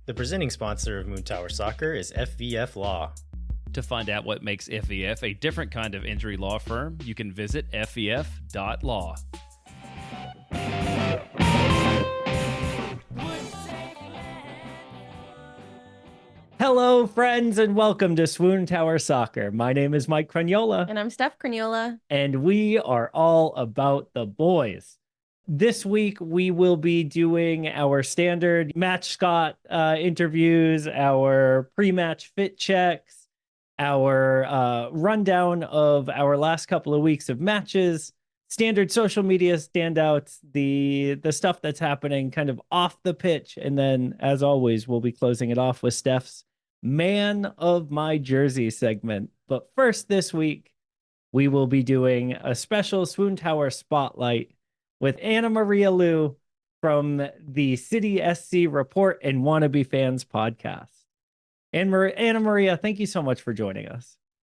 The presenting sponsor of Moontower Soccer is FVF Law. To find out what makes FVF a different kind of injury law firm, you can visit fvf.law. Hello, friends, and welcome to Swoontower Soccer. My name is Mike Cragnola. And I'm Steph Cragnola. And we are all about the boys. This week, we will be doing our standard Matchscot interviews, our pre-match fit checks, our rundown of our last couple of weeks of matches, standard social media standouts, the stuff that's happening kind of off the pitch. And then, as always, we'll be closing it off with Steph's Man of My Jersey segment. But first this week, we will be doing a special Swoontower Spotlight with Annamaria Liu from the City SC Report and Wannabe Fans podcast. Annamaria, thank you so much for joining us.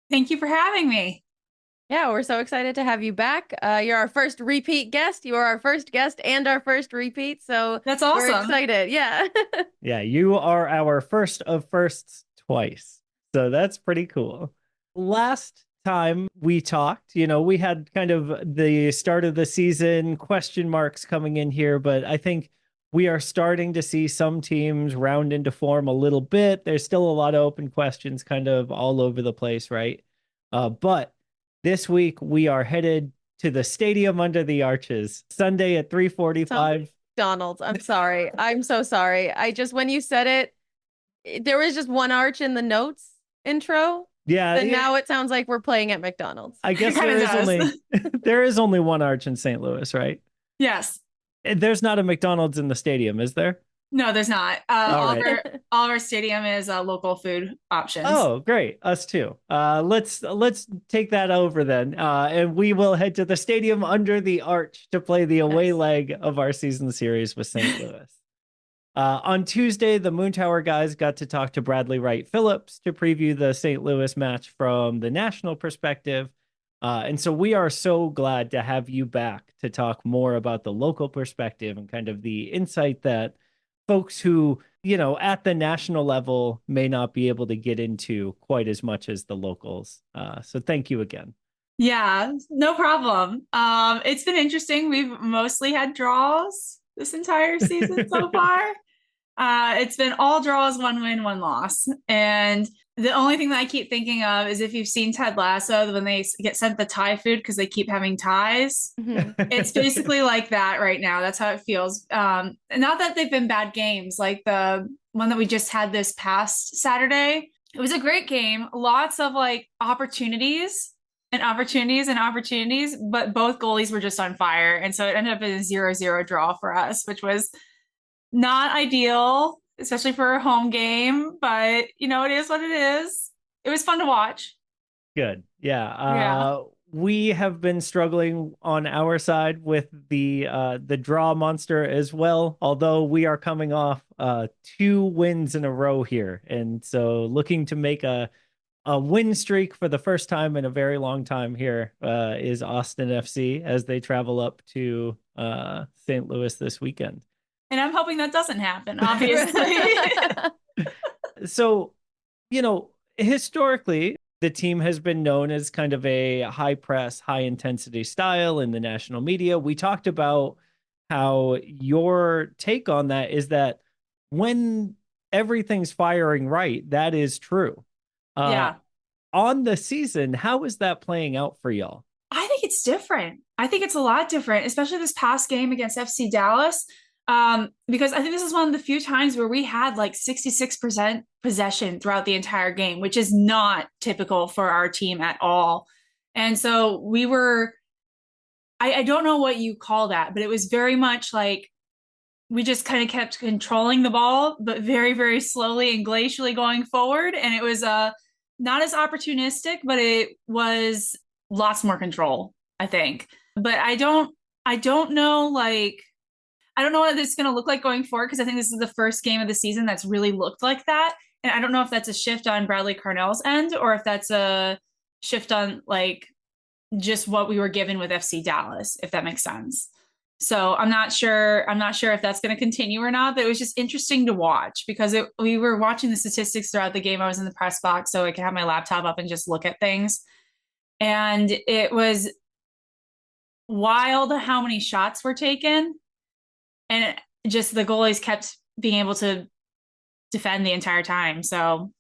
Thank you for having me. Yeah, we're so excited to have you back. You're our first repeat guest. You are our first guest and our first repeat. So that's awesome. We're excited. Yeah. Yeah, you are our first of firsts twice. So that's pretty cool. Last time we talked, we had kind of the start of the season question marks coming in here, but I think we are starting to see some teams round into form a little bit. There's still a lot of open questions kind of all over the place, right? But this week we are headed to the Stadium Under the Arches, Sunday at 3:45. McDonald's. I'm sorry. I'm so sorry. When you said it, there was just one arch in the notes intro. Yeah. And now it sounds like we're playing at McDonald's. I guess there is only one arch in St. Louis, right? Yes. There's not a McDonald's in the stadium, is there? No, there's not. All of our stadium is local food options. Oh, great. Us too. Let's take that over then. And we will head to the Stadium Under the Arch to play the away leg of our season series with St. Louis. On Tuesday, the Moontower guys got to talk to Bradley Wright Phillips to preview the St. Louis match from the national perspective. And so we are so glad to have you back to talk more about the local perspective and kind of the insight that folks who, at the national level may not be able to get into quite as much as the locals. So thank you again. Yeah, no problem. It's been interesting. We've mostly had draws this entire season so far. It's been all draws, 1 win, 1 loss. And the only thing that I keep thinking of is if you've seen Ted Lasso, when they get sent the Thai food because they keep having ties. Mm-hmm. It's basically like that right now. That's how it feels. Not that they've been bad games, like the one that we just had this past Saturday. It was a great game. Lots of opportunities, but both goalies were just on fire. And so it ended up in a 0-0 draw for us, which was not ideal, especially for a home game, but it is what it is. It was fun to watch. Good. Yeah. We have been struggling on our side with the draw monster as well, although we are coming off 2 wins in a row here. And so looking to make a win streak for the first time in a very long time here is Austin FC as they travel up to St. Louis this weekend. And I'm hoping that doesn't happen, obviously. So, historically, the team has been known as kind of a high press, high intensity style in the national media. We talked about how your take on that is that when everything's firing right, that is true. Yeah. On the season, how is that playing out for y'all? I think it's different. I think it's a lot different, especially this past game against FC Dallas. Because I think this is one of the few times where we had 66% possession throughout the entire game, which is not typical for our team at all. And so we were, I don't know what you call that, but it was very much we just kind of kept controlling the ball, but very, very slowly and glacially going forward. And it was not as opportunistic, but it was lots more control, I think. But I don't know, I don't know what it's going to look like going forward, because I think this is the first game of the season that's really looked like that. And I don't know if that's a shift on Bradley Carnell's end or if that's a shift on just what we were given with FC Dallas, if that makes sense. So I'm not sure if that's going to continue or not, but it was just interesting to watch because we were watching the statistics throughout the game. I was in the press box so I could have my laptop up and just look at things. And it was wild how many shots were taken. And just the goalies kept being able to defend the entire time. So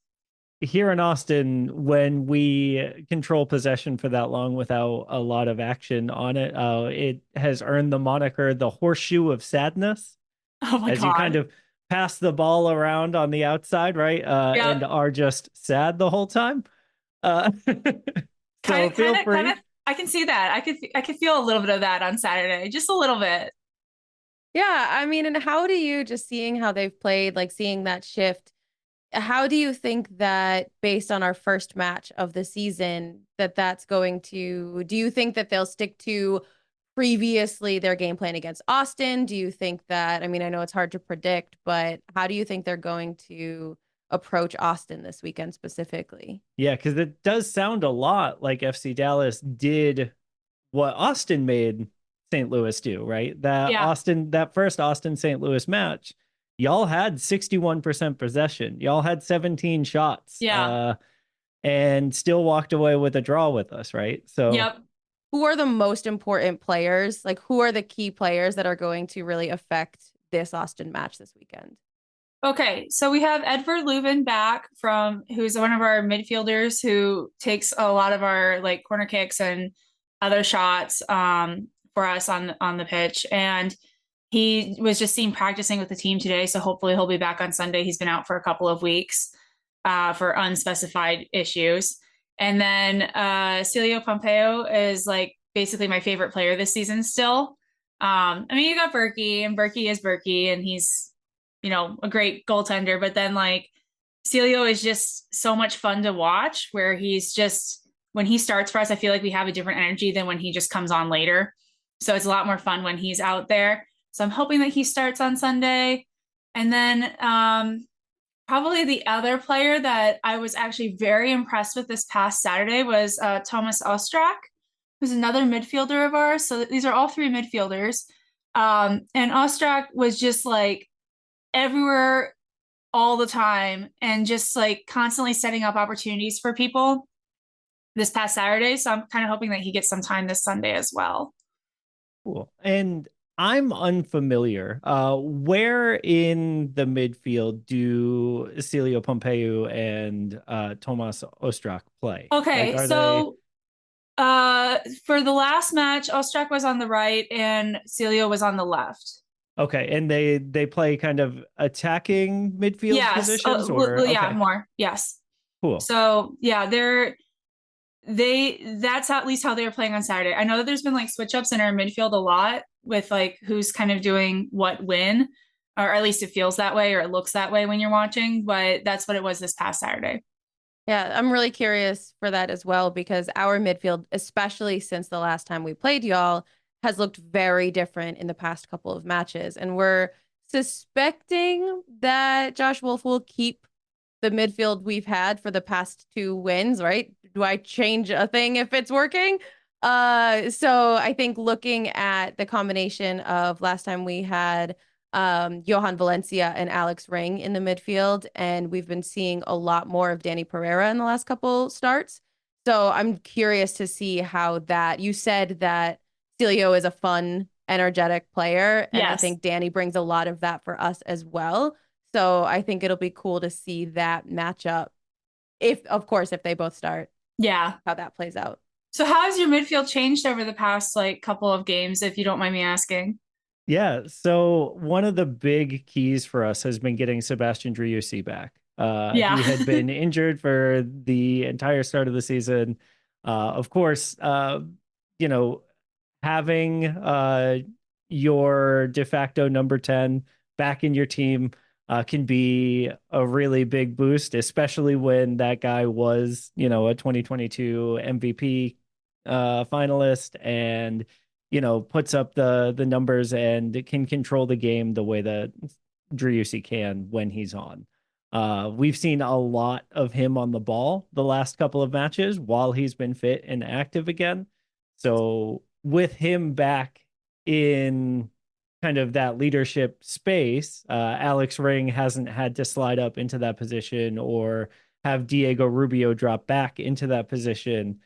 here in Austin, when we control possession for that long without a lot of action on it, it has earned the moniker the horseshoe of sadness. oh my as God. you kind of pass the ball around on the outside, right? Yep. And are just sad the whole time. So feel free. I can see that. I could feel a little bit of that on Saturday, just a little bit. Yeah, I mean, and how do you, just seeing how they've played, like seeing that shift, how do you think that based on our first match of the season that's going to, do you think that they'll stick to previously their game plan against Austin? Do you think that, I mean, I know it's hard to predict, but how do you think they're going to approach Austin this weekend specifically? Yeah, because it does sound a lot like FC Dallas did what Austin made St. Louis do, right? That first Austin St. Louis match, y'all had 61% possession. Y'all had 17 shots. Yeah. And still walked away with a draw with us, right? So yep. Who are the most important players? Like, who are the key players that are going to really affect this Austin match this weekend? Okay, so we have Edvard Leuven back who's one of our midfielders who takes a lot of our like corner kicks and other shots for us on the pitch. And he was just seen practicing with the team today, so hopefully he'll be back on Sunday. He's been out for a couple of weeks for unspecified issues. And then Celio Pompeo is like basically my favorite player this season still. I mean, you got Berkey, and Berkey is Berkey, and he's, you know, a great goaltender. But then like Celio is just so much fun to watch, where he's just, when he starts for us, I feel like we have a different energy than when he just comes on later. So it's a lot more fun when he's out there. So I'm hoping that he starts on Sunday. And then probably the other player that I was actually very impressed with this past Saturday was Thomas Ostrak, who's another midfielder of ours. So these are all three midfielders. And Ostrak was just like everywhere all the time and just like constantly setting up opportunities for people this past Saturday. So I'm kind of hoping that he gets some time this Sunday as well. Cool. And I'm unfamiliar. Where in the midfield do Celio Pompeo and Tomas Ostrak play? Okay, like, so for the last match, Ostrak was on the right and Celio was on the left. Okay, and they play kind of attacking midfield positions, or yeah, more. Yes. Cool. So yeah, that's at least how they were playing on Saturday. I know that there's been like switch ups in our midfield a lot with like who's kind of doing what when, or at least it feels that way or it looks that way when you're watching, but that's what it was this past Saturday. Yeah, I'm really curious for that as well, because our midfield, especially since the last time we played y'all, has looked very different in the past couple of matches. And we're suspecting that Josh Wolf will keep the midfield we've had for the past 2 wins, right? Do I change a thing if it's working? So I think looking at the combination of last time we had Johan Valencia and Alex Ring in the midfield, and we've been seeing a lot more of Danny Pereira in the last couple starts. So I'm curious to see how that, you said that Celio is a fun, energetic player, and yes. I think Danny brings a lot of that for us as well. So I think it'll be cool to see that matchup, if they both start. Yeah. How that plays out. So how has your midfield changed over the past like couple of games, if you don't mind me asking? Yeah, so one of the big keys for us has been getting Sebastian Driussi back. He had been injured for the entire start of the season. Of course, having your de facto number 10 back in your team can be a really big boost, especially when that guy was, a 2022 MVP finalist and, puts up the numbers and can control the game the way that Driussi can when he's on. We've seen a lot of him on the ball the last couple of matches while he's been fit and active again. So with him back in kind of that leadership space. Alex Ring hasn't had to slide up into that position or have Diego Rubio drop back into that position,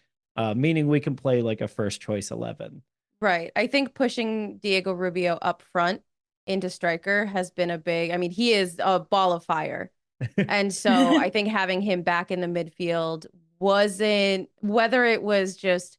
meaning we can play like a first choice 11. Right. I think pushing Diego Rubio up front into striker has been a big, I mean, he is a ball of fire. And so I think having him back in the midfield wasn't, whether it was just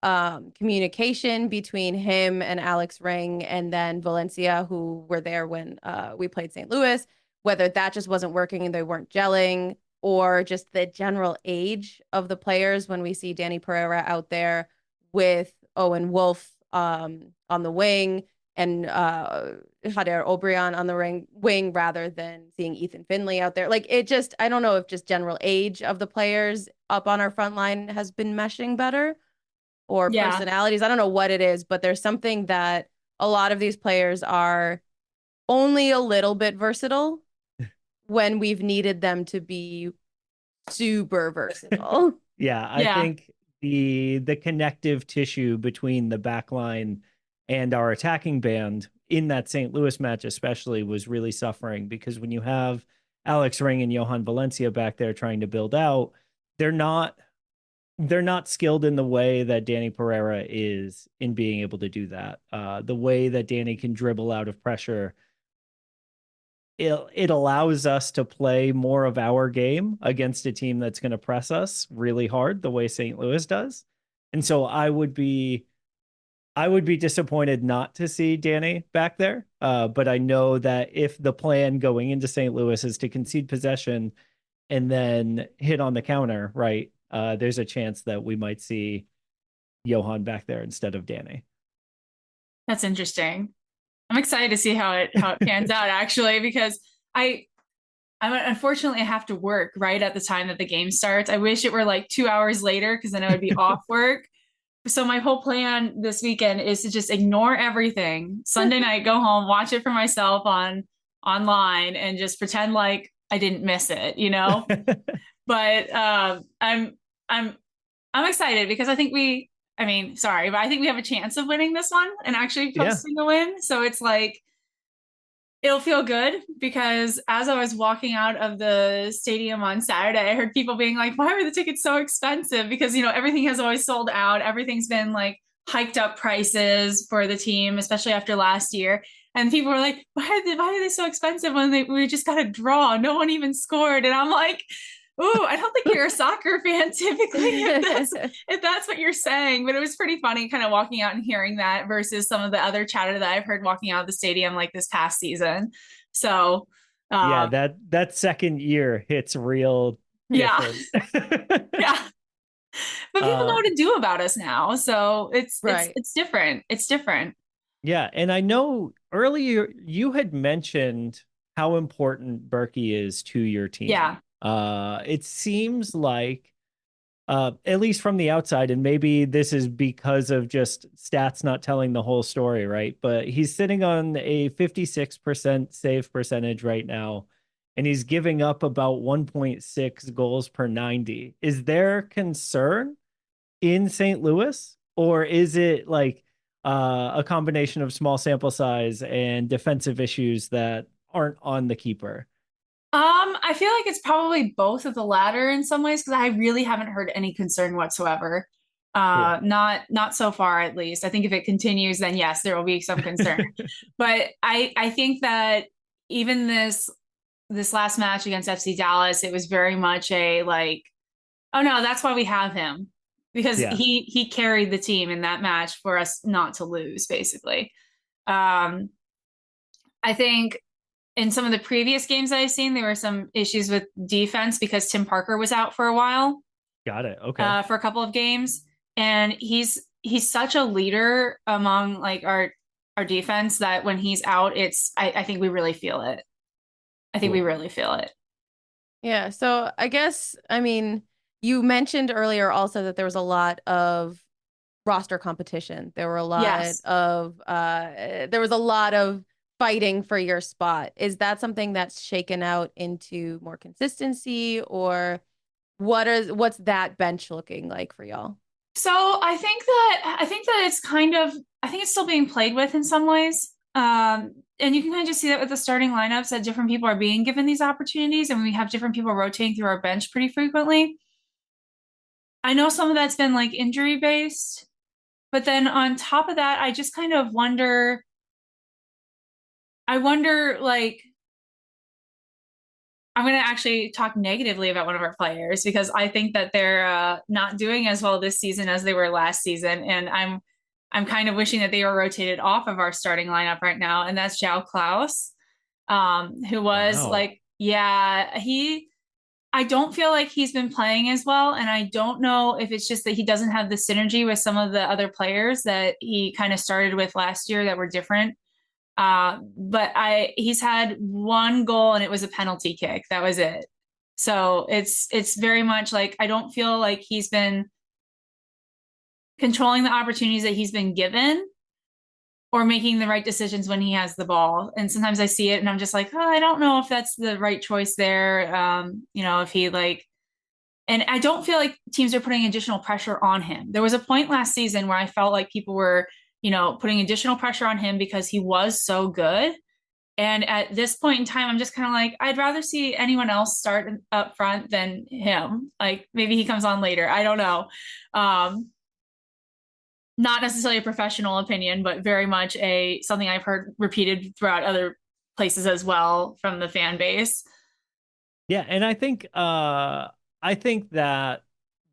communication between him and Alex Ring and then Valencia, who were there when we played St. Louis, whether that just wasn't working and they weren't gelling, or just the general age of the players when we see Danny Pereira out there with Owen Wolf on the wing and Jader Obrian on the wing rather than seeing Ethan Finley out there. Like it just, I don't know if just general age of the players up on our front line has been meshing better or personalities. I don't know what it is, but there's something that a lot of these players are only a little bit versatile when we've needed them to be super versatile. I think the connective tissue between the back line and our attacking band in that St. Louis match especially was really suffering, because when you have Alex Ring and Johan Valencia back there trying to build out, they're not skilled in the way that Danny Pereira is in being able to do that. The way that Danny can dribble out of pressure, it allows us to play more of our game against a team that's going to press us really hard the way St. Louis does. And so I would be disappointed not to see Danny back there. But I know that if the plan going into St. Louis is to concede possession and then hit on the counter, right, there's a chance that we might see Johan back there instead of Danny. That's interesting. I'm excited to see how it pans out, actually, because I unfortunately have to work right at the time that the game starts. I wish it were like 2 hours later, because then I would be off work. So my whole plan this weekend is to just ignore everything. Sunday night, go home, watch it for myself online, and just pretend like I didn't miss it, you know. But I'm excited because I think but I think we have a chance of winning this one and actually posting a win. So it's like, it'll feel good, because as I was walking out of the stadium on Saturday, I heard people being like, why are the tickets so expensive? Because, you know, everything has always sold out. Everything's been like hiked up prices for the team, especially after last year. And people were like, why are they so expensive when we just got a draw? No one even scored. And I'm like, ooh, I don't think you're a soccer fan typically, if that's what you're saying. But it was pretty funny kind of walking out and hearing that versus some of the other chatter that I've heard walking out of the stadium like this past season. So that second year hits real different. Yeah. But people know what to do about us now. So it's different. It's different. Yeah. And I know earlier you had mentioned how important Berkey is to your team. Yeah. It seems like, at least from the outside, and maybe this is because of just stats not telling the whole story, right? But he's sitting on a 56% save percentage right now, and he's giving up about 1.6 goals per 90. Is there concern in St. Louis, or is it like a combination of small sample size and defensive issues that aren't on the keeper? I feel like it's probably both of the latter in some ways, because I really haven't heard any concern whatsoever. Cool. Not so far, at least. I think if it continues, then yes, there will be some concern. But I think that even this last match against FC Dallas, it was very much a like, oh no, that's why we have him, because he carried the team in that match for us not to lose, basically. I think in some of the previous games I've seen, there were some issues with defense because Tim Parker was out for a while. Got it. Okay. For a couple of games. And he's such a leader among like our defense that when he's out, I think we really feel it. We really feel it. Yeah. So I guess, I mean, you mentioned earlier also that there was a lot of roster competition. There were a lot there was a lot of fighting for your spot. Is that something that's shaken out into more consistency, or what's that bench looking like for y'all? So I think that it's kind of I think it's still being played with in some ways. And you can kind of just see that with the starting lineups, that different people are being given these opportunities, and we have different people rotating through our bench pretty frequently. I know some of that's been like injury based, but then on top of that, I just kind of wonder, like, I'm going to actually talk negatively about one of our players because I think that they're not doing as well this season as they were last season. And I'm kind of wishing that they were rotated off of our starting lineup right now. And that's João Klaus, who was I don't feel like he's been playing as well. And I don't know if it's just that he doesn't have the synergy with some of the other players that he kind of started with last year that were different. But he's had one goal and it was a penalty kick. That was it. So it's very much like, I don't feel like he's been controlling the opportunities that he's been given or making the right decisions when he has the ball. And sometimes I see it and I'm just like, oh, I don't know if that's the right choice there. If he and I don't feel like teams are putting additional pressure on him. There was a point last season where I felt like people were, putting additional pressure on him because he was so good. And at this point in time, I'm just kind of like, I'd rather see anyone else start up front than him. Like maybe he comes on later. I don't know. Not necessarily a professional opinion, but very much something I've heard repeated throughout other places as well from the fan base. Yeah. And I think that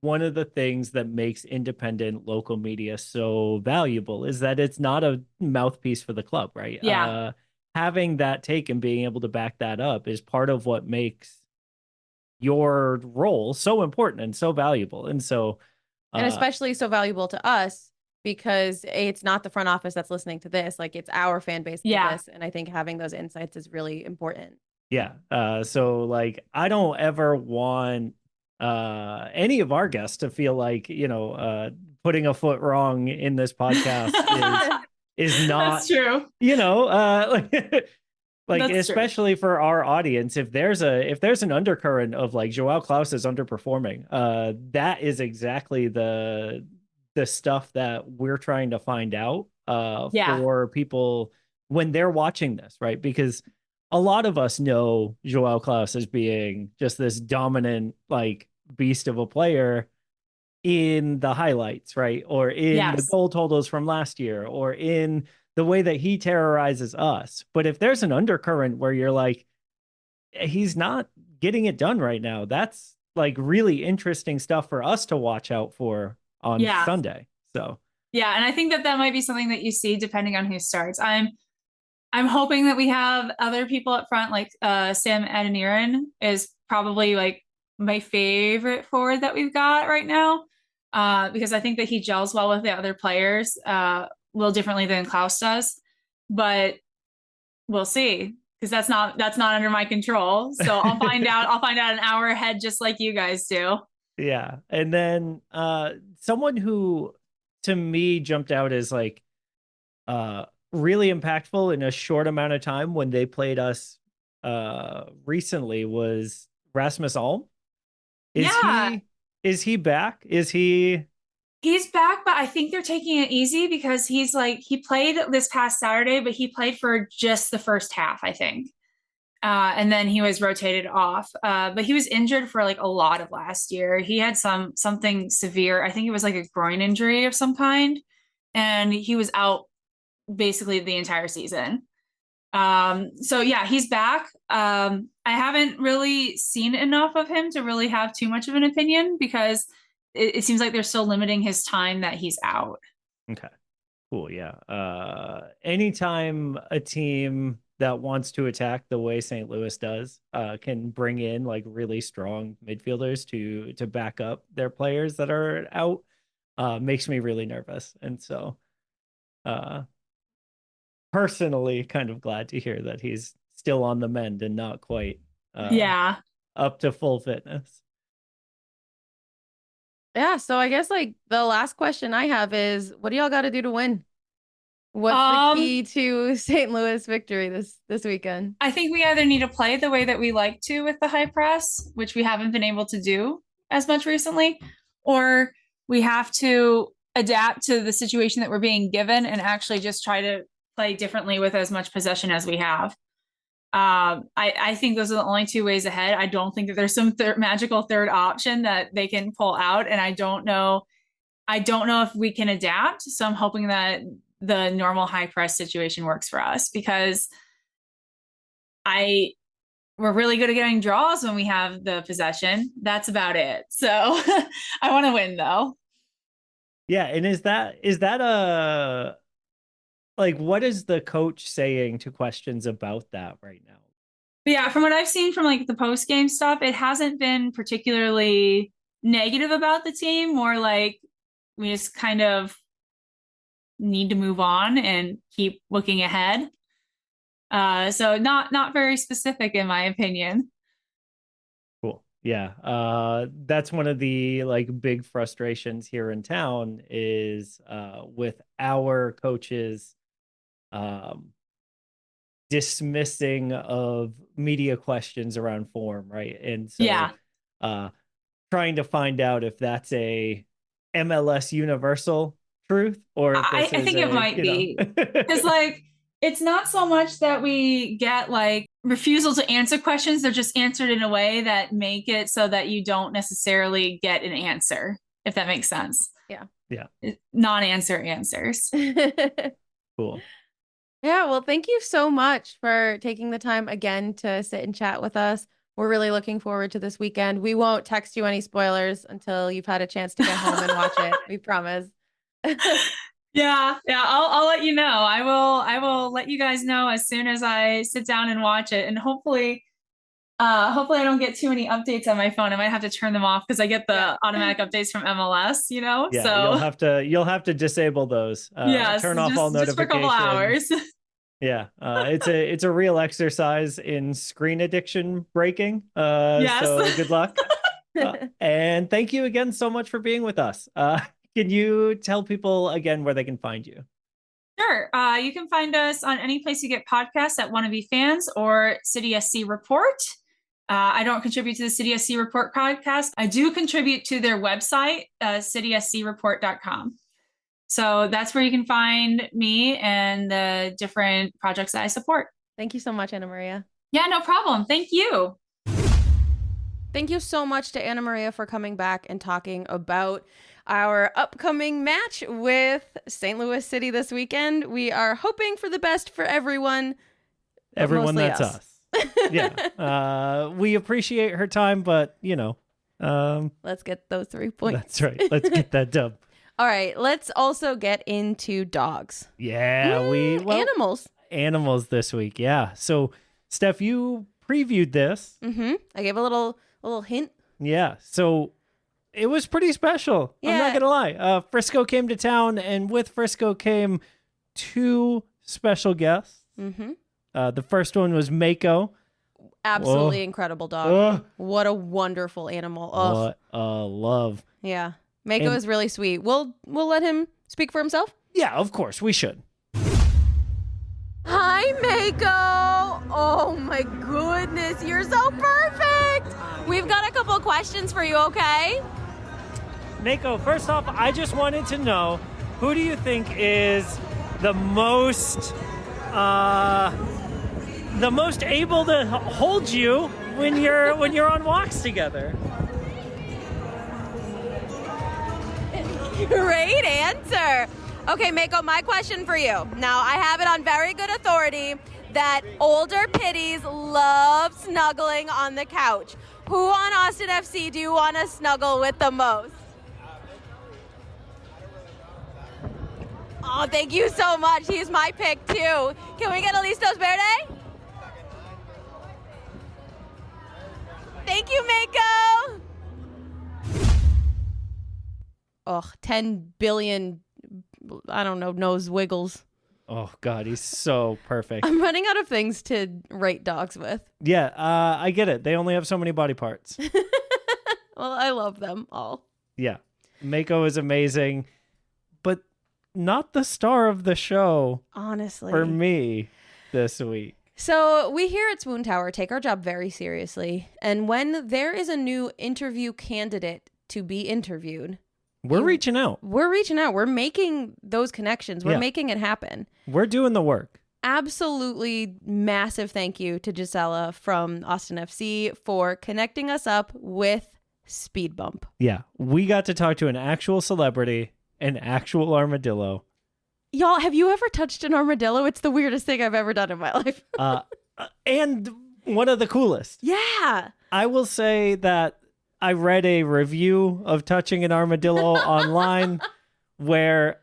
one of the things that makes independent local media so valuable is that it's not a mouthpiece for the club, right? Yeah. Having that take and being able to back that up is part of what makes your role so important and so valuable. And so, and especially so valuable to us because it's not the front office that's listening to this. Like it's our fan base to this. And I think having those insights is really important. Yeah. So like, I don't ever want any of our guests to feel like, putting a foot wrong in this podcast is not, that's true. Like that's especially true. For our audience, if there's an undercurrent of like João Klaus is underperforming, that is exactly the stuff that we're trying to find out for people when they're watching this, right? Because a lot of us know João Klaus as being just this dominant like beast of a player in the highlights, right? Or in the goal totals from last year, or in the way that he terrorizes us. But if there's an undercurrent where you're like, he's not getting it done right now, that's like really interesting stuff for us to watch out for on Sunday. So yeah, and I think that might be something that you see depending on who starts. I'm hoping that we have other people up front, like Sam Adeniran is probably like my favorite forward that we've got right now, because I think that he gels well with the other players a little differently than Klaus does, but we'll see because that's not under my control. So I'll find out. I'll find out an hour ahead, just like you guys do. Yeah, and then someone who to me jumped out as like really impactful in a short amount of time when they played us recently was Rasmus Alm. Is he back? He's back, but I think they're taking it easy because he played this past Saturday, but he played for just the first half, I think. And then he was rotated off. But he was injured for like a lot of last year. He had something severe. I think it was like a groin injury of some kind. And he was out basically the entire season. So yeah, he's back. I haven't really seen enough of him to really have too much of an opinion because it seems like they're still limiting his time that he's out. Okay, cool. Yeah. Anytime a team that wants to attack the way St. Louis does can bring in like really strong midfielders to back up their players that are out makes me really nervous. And so personally kind of glad to hear that he's still on the mend and not quite up to full fitness. Yeah, so I guess like the last question I have is, what do y'all got to do to win? What's the key to St. Louis victory this weekend? I think we either need to play the way that we like to with the high press, which we haven't been able to do as much recently, or we have to adapt to the situation that we're being given and actually just try to play differently with as much possession as we have. I think those are the only two ways ahead. I don't think that there's some magical third option that they can pull out, and I don't know if we can adapt. So I'm hoping that the normal high press situation works for us, because we're really good at getting draws when we have the possession. That's about it. So I want to win though. Yeah, and is that a like, what is the coach saying to questions about that right now? But yeah, from what I've seen from like the post game stuff, it hasn't been particularly negative about the team. More like we just kind of need to move on and keep looking ahead. So not very specific in my opinion. Cool. Yeah. That's one of the like big frustrations here in town is with our coaches dismissing of media questions around form, right? And so trying to find out if that's a MLS universal truth or if I think it might be. Because like it's not so much that we get like refusal to answer questions, they're just answered in a way that make it so that you don't necessarily get an answer, if that makes sense. Yeah. Non-answer answers. Cool. Yeah, well, thank you so much for taking the time again to sit and chat with us. We're really looking forward to this weekend. We won't text you any spoilers until you've had a chance to get home and watch it. We promise. Yeah, I'll let you know. I will let you guys know as soon as I sit down and watch it, and hopefully I don't get too many updates on my phone. I might have to turn them off because I get the automatic updates from MLS, Yeah, so you'll have to disable those. Turn off all notifications. Just for a couple hours. Yeah, it's a real exercise in screen addiction breaking. Yes. So good luck. And thank you again so much for being with us. Can you tell people again where they can find you? Sure. You can find us on any place you get podcasts at Wannabe Fans or City SC Report. I don't contribute to the City SC Report podcast. I do contribute to their website, cityscreport.com. So that's where you can find me and the different projects that I support. Thank you so much, Annamaria. Yeah, no problem. Thank you. Thank you so much to Annamaria for coming back and talking about our upcoming match with St. Louis City this weekend. We are hoping for the best for everyone. Everyone that's us. Yeah. We appreciate her time, but let's get those 3 points. That's right. Let's get that dub. All right, let's also get into dogs. Yeah, animals this week. Yeah. So, Steph, you previewed this. Mm-hmm. I gave a little hint. Yeah. So it was pretty special. Yeah. I'm not gonna lie. Frisco came to town, and with Frisco came 2 special guests. Mm-hmm. The first one was Mako. Absolutely incredible dog. What a wonderful animal. What a love. Yeah. Mako is really sweet. We'll let him speak for himself. Yeah, of course. We should. Hi, Mako. Oh, my goodness. You're so perfect. We've got a couple of questions for you, okay? Mako, first off, I just wanted to know, who do you think is the most able to hold you when you're on walks together? Great answer. Okay, Mako, my question for you. Now, I have it on very good authority that older pitties love snuggling on the couch. Who on Austin FC do you want to snuggle with the most? Oh, thank you so much. He's my pick, too. Can we get a Listos Verde? Thank you, Mako. 10 billion, I don't know, nose wiggles. Oh, God, he's so perfect. I'm running out of things to rate dogs with. Yeah, I get it. They only have so many body parts. Well, I love them all. Yeah, Mako is amazing, but not the star of the show. Honestly. For me this week. So we here at Swoontower take our job very seriously. And when there is a new interview candidate to be interviewed, We're reaching out. We're reaching out. We're making those connections. We're making it happen. We're doing the work. Absolutely massive thank you to Gisela from Austin FC for connecting us up with Speedbump. Yeah, we got to talk to an actual celebrity, an actual armadillo. Y'all, have you ever touched an armadillo? It's the weirdest thing I've ever done in my life. And one of the coolest. Yeah. I will say that I read a review of touching an armadillo online where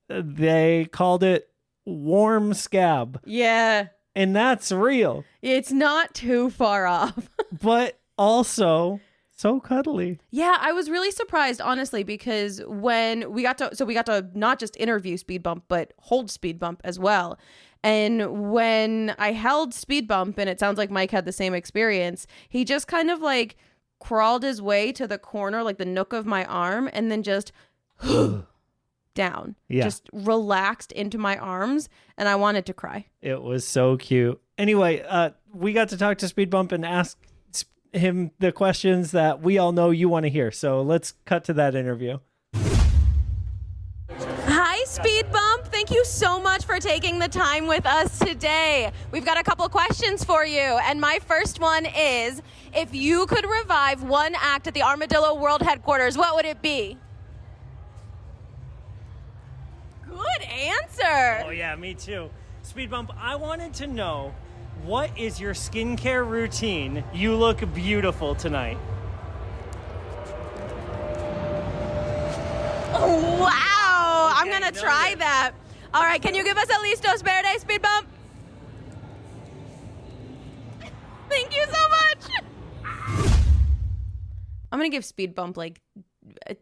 they called it warm scab. Yeah. And that's real. It's not too far off. But also so cuddly. Yeah, I was really surprised, honestly, because when we got to not just interview Speedbump, but hold Speedbump as well. And when I held Speedbump, and it sounds like Mike had the same experience, he just kind of like crawled his way to the corner, like the nook of my arm, and then just down. Yeah. Just relaxed into my arms, and I wanted to cry. It was so cute. Anyway, we got to talk to Speedbump and ask him the questions that we all know you want to hear. So let's cut to that interview. Hi, Speedbump. Thank you so much for taking the time with us today. We've got a couple of questions for you. And my first one is, if you could revive one act at the Armadillo World Headquarters, what would it be? Good answer. Oh, yeah, me too. Speedbump, I wanted to know, what is your skincare routine? You look beautiful tonight. Wow. I'm Okay, going to try that. All right. Can you give us at least dos verde, Speedbump? Thank you so much. I'm going to give Speedbump like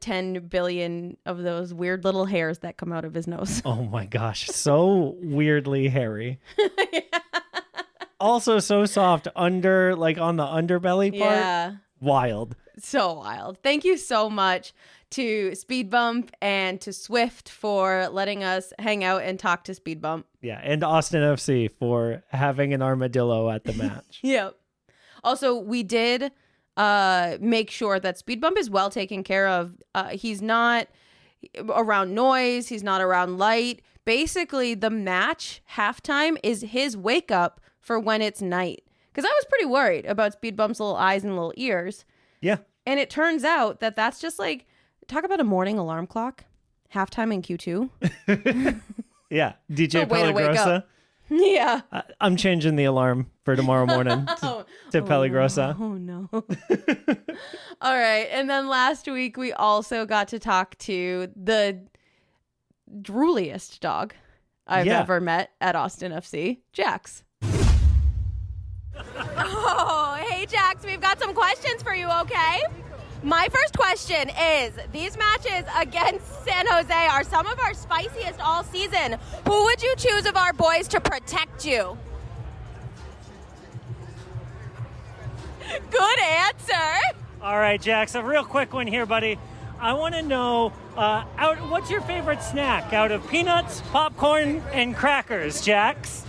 10 billion of those weird little hairs that come out of his nose. Oh my gosh, so weirdly hairy. Yeah. Also so soft under, like on the underbelly part. Yeah. Wild. So wild. Thank you so much to Speedbump and to Swift for letting us hang out and talk to Speedbump. Yeah, and Austin FC for having an armadillo at the match. Yep. Also, we did make sure that Speedbump is well taken care of. He's not around noise. He's not around light. Basically, the match halftime is his wake up for when it's night. Because I was pretty worried about Speedbump's little eyes and little ears. Yeah. And it turns out that that's just like, talk about a morning alarm clock. Halftime in Q2. Yeah. DJ Way to wake Pellegrosa. up. Yeah. I'm changing the alarm for tomorrow morning to Pellegrosa. Oh, no. All right. And then last week, we also got to talk to the drooliest dog I've ever met at Austin FC, Jax. Oh, hey, Jax, we've got some questions for you, okay? My first question is, these matches against San Jose are some of our spiciest all season. Who would you choose of our boys to protect you? Good answer. All right, Jax, a real quick one here, buddy. I want to know, what's your favorite snack out of peanuts, popcorn, and crackers, Jax?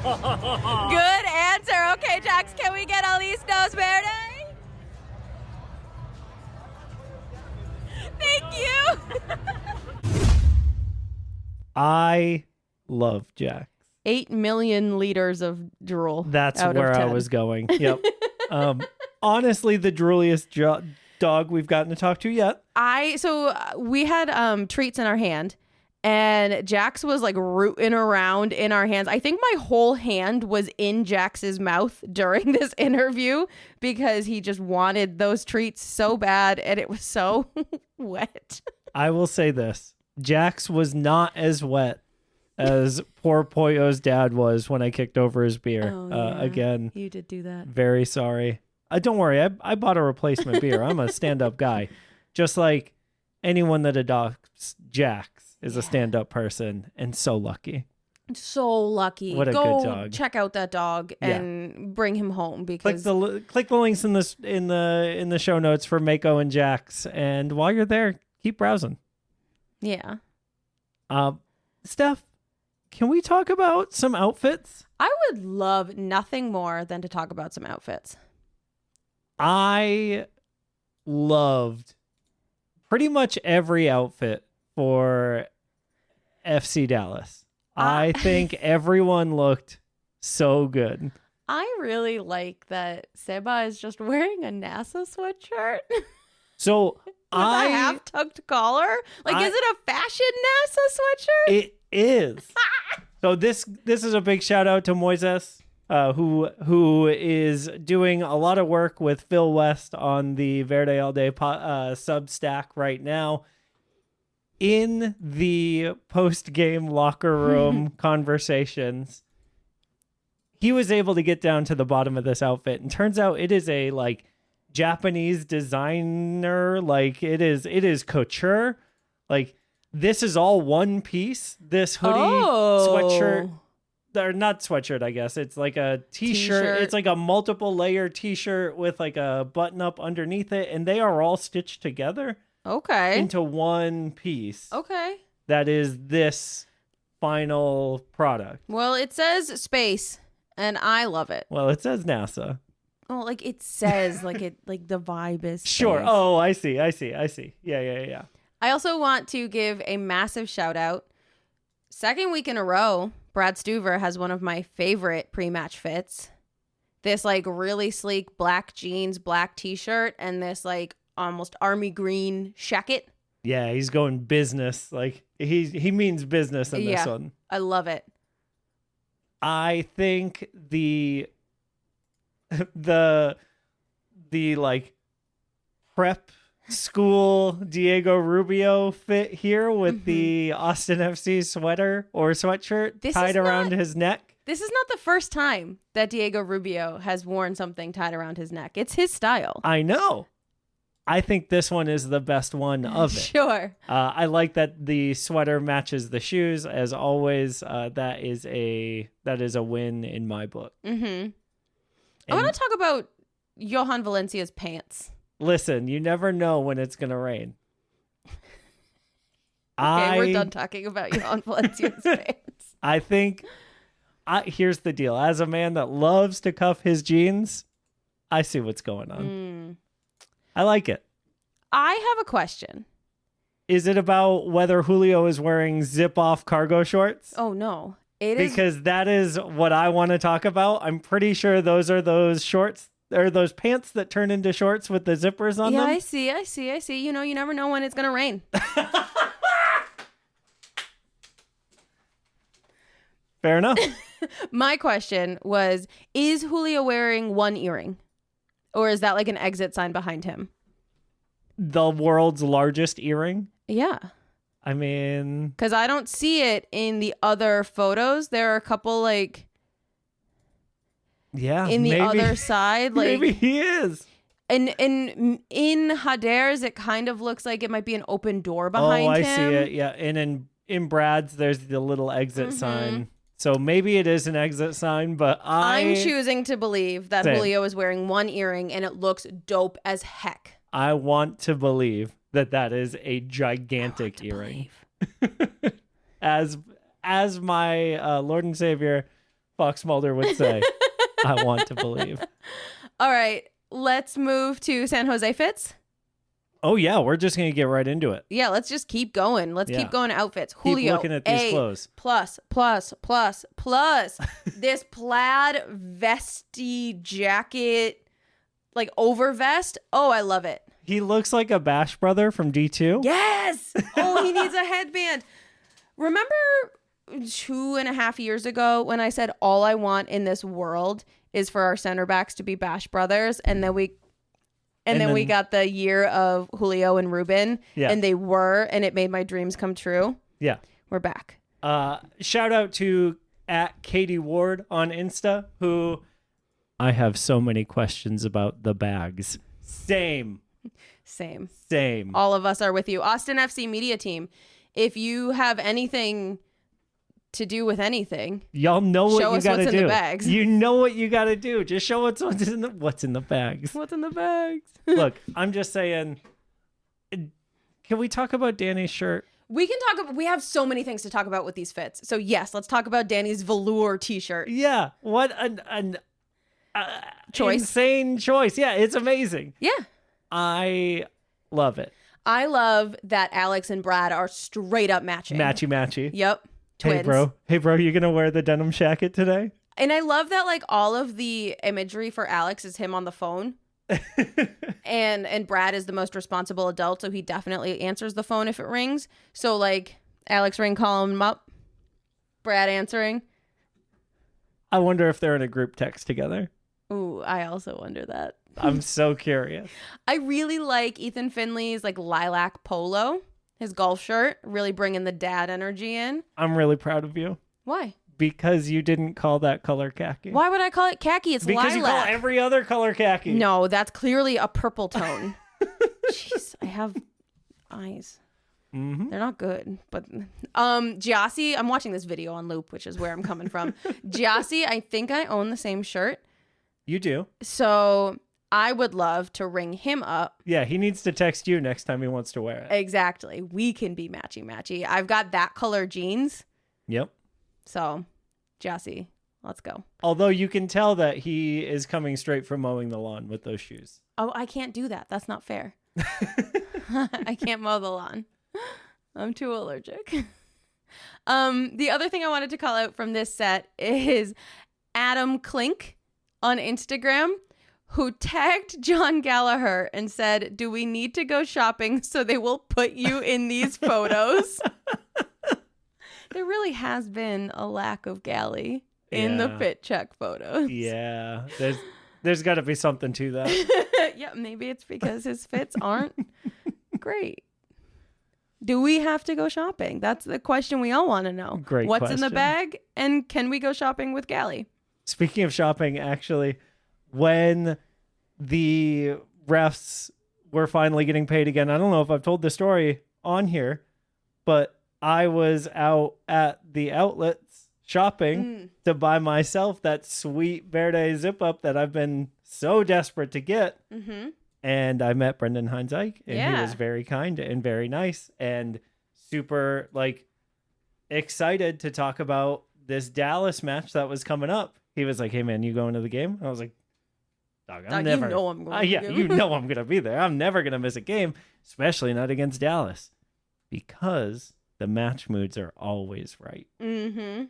Good answer. Okay, Jax, can we get at least dos verde? Thank you. I love Jax. 8 million liters of drool. That's out where of 10. I was going. Yep. Honestly, the drooliest dog we've gotten to talk to yet. We had treats in our hand, and Jax was like rooting around in our hands. I think my whole hand was in Jax's mouth during this interview because he just wanted those treats so bad, and it was so wet. I will say this. Jax was not as wet as poor Pollo's dad was when I kicked over his beer. Oh, yeah. Again, You did do that. very sorry. Don't worry. I bought a replacement beer. I'm a stand-up guy. Just like anyone that adopts Jax is a stand-up person, and so lucky. So lucky. What a Go good dog. check out that dog and bring him home because Click the links in the show notes for Mako and Jax, and while you're there, keep browsing. yeah. Steph, can we talk about some outfits? I would love nothing more than to talk about some outfits. I loved pretty much every outfit for FC Dallas. I think everyone looked so good. I really like that Seba is just wearing a NASA sweatshirt So with a half-tucked collar. Like, is it a fashion NASA sweatshirt? It is. So this is a big shout out to Moises, who is doing a lot of work with Phil West on the Verde All Day Substack right now. In the post-game locker room conversations, he was able to get down to the bottom of this outfit, and turns out it is a like Japanese designer, like it is couture. Like, this is all one piece. This hoodie, sweatshirt, or not sweatshirt, I guess. It's like a t-shirt. It's like a multiple layer t-shirt with like a button up underneath it, and they are all stitched together. Okay. Into one piece. Okay. That is this final product. Well, it says space, and I love it. Well, it says NASA. Oh, like it says, like the vibe is space. Sure. Oh, I see. Yeah. I also want to give a massive shout out. Second week in a row, Brad Stuver has one of my favorite pre-match fits. This like really sleek black jeans, black t-shirt, and this like almost army green shacket. Yeah, he's going business. Like he means business in this one. I love it. I think the like prep school Diego Rubio fit here with the Austin FC sweater or sweatshirt tied around his neck. This is not the first time that Diego Rubio has worn something tied around his neck. It's his style. I know. I think this one is the best one of it. Sure. I like that the sweater matches the shoes. As always, that is a win in my book. Mm-hmm. I want to talk about Johan Valencia's pants. Listen, you never know when it's going to rain. Okay, we're done talking about Johan Valencia's pants. I think, here's the deal. As a man that loves to cuff his jeans, I see what's going on. I like it. I have a question. Is it about whether Julio is wearing zip-off cargo shorts? Oh, no. It is. Because that is what I want to talk about. I'm pretty sure those are those shorts or those pants that turn into shorts with the zippers on them. Yeah, I see. You know, you never know when it's going to rain. Fair enough. My question was, is Julio wearing one earring? Or is that like an exit sign behind him? The world's largest earring? Yeah. I mean... Because I don't see it in the other photos. There are a couple like... Yeah, in the other side. Like, maybe he is. And in Hader's, it kind of looks like it might be an open door behind him. Oh, I see it. Yeah. And in Brad's, there's the little exit sign. So maybe it is an exit sign, but I'm choosing to believe that Julio is wearing one earring and it looks dope as heck. I want to believe that is a gigantic earring. As my Lord and Savior Fox Mulder would say, I want to believe. All right, let's move to San Jose fits. Oh, yeah, we're just going to get right into it. Yeah, let's just keep going. Let's keep going to outfits. Julio, keep looking at these clothes. Plus. This plaid vesty jacket, like over vest. Oh, I love it. He looks like a Bash brother from D2. Yes. Oh, he needs a headband. Remember 2.5 years ago when I said all I want in this world is for our center backs to be Bash brothers, and then we got the year of Julio and Ruben, and they were, and it made my dreams come true. Yeah. We're back. Shout out to @Katie Ward on Insta, who I have so many questions about the bags. Same. All of us are with you. Austin FC media team, if you have anything to do with anything, y'all know what you gotta do. In the bags. You know what you gotta do. Just show us what's in the bags. What's in the bags? Look, I'm just saying. Can we talk about Danny's shirt? We can talk about. We have so many things to talk about with these fits. So yes, let's talk about Danny's velour T-shirt. Yeah, what an choice. Insane choice. Yeah, it's amazing. Yeah. I love it. I love that Alex and Brad are straight up matching. Matchy. Yep. Twins. Hey, bro, you going to wear the denim jacket today? And I love that like all of the imagery for Alex is him on the phone. and Brad is the most responsible adult, so he definitely answers the phone if it rings. So like Alex ring calling him up, Brad answering. I wonder if they're in a group text together. Ooh, I also wonder that. I'm so curious. I really like Ethan Finley's like lilac polo, his golf shirt, really bringing the dad energy in. I'm really proud of you. Why? Because you didn't call that color khaki. Why would I call it khaki? It's because lilac. You call every other color khaki. No, that's clearly a purple tone. Jeez, I have eyes. Mm-hmm. They're not good. But Giassi, I'm watching this video on loop, which is where I'm coming from. Giassi, I think I own the same shirt. You do. So I would love to ring him up. Yeah, he needs to text you next time he wants to wear it. Exactly. We can be matchy. I've got that color jeans. Yep. So, Giassi, let's go. Although you can tell that he is coming straight from mowing the lawn with those shoes. Oh, I can't do that. That's not fair. I can't mow the lawn. I'm too allergic. The other thing I wanted to call out from this set is Adam Klink on Instagram, who tagged John Gallagher and said, "Do we need to go shopping so they will put you in these photos?" There really has been a lack of Gally in the fit check photos. Yeah, there's got to be something to that. Yeah, maybe it's because his fits aren't great. Do we have to go shopping? That's the question we all want to know. Great What's question. in the bag, and can we go shopping with Gally? Speaking of shopping, actually, when the refs were finally getting paid again, I don't know if I've told the story on here, but I was out at the outlets shopping to buy myself that sweet Verde zip up that I've been so desperate to get. Mm-hmm. And I met Brendan Heinzike, and he was very kind and very nice and super like excited to talk about this Dallas match that was coming up. He was like, "Hey man, you going to the game?" I was like, "Dog, I'm never." You know I'm going. You know I'm gonna be there. I'm never gonna miss a game, especially not against Dallas, because the match moods are always right. Mm-hmm.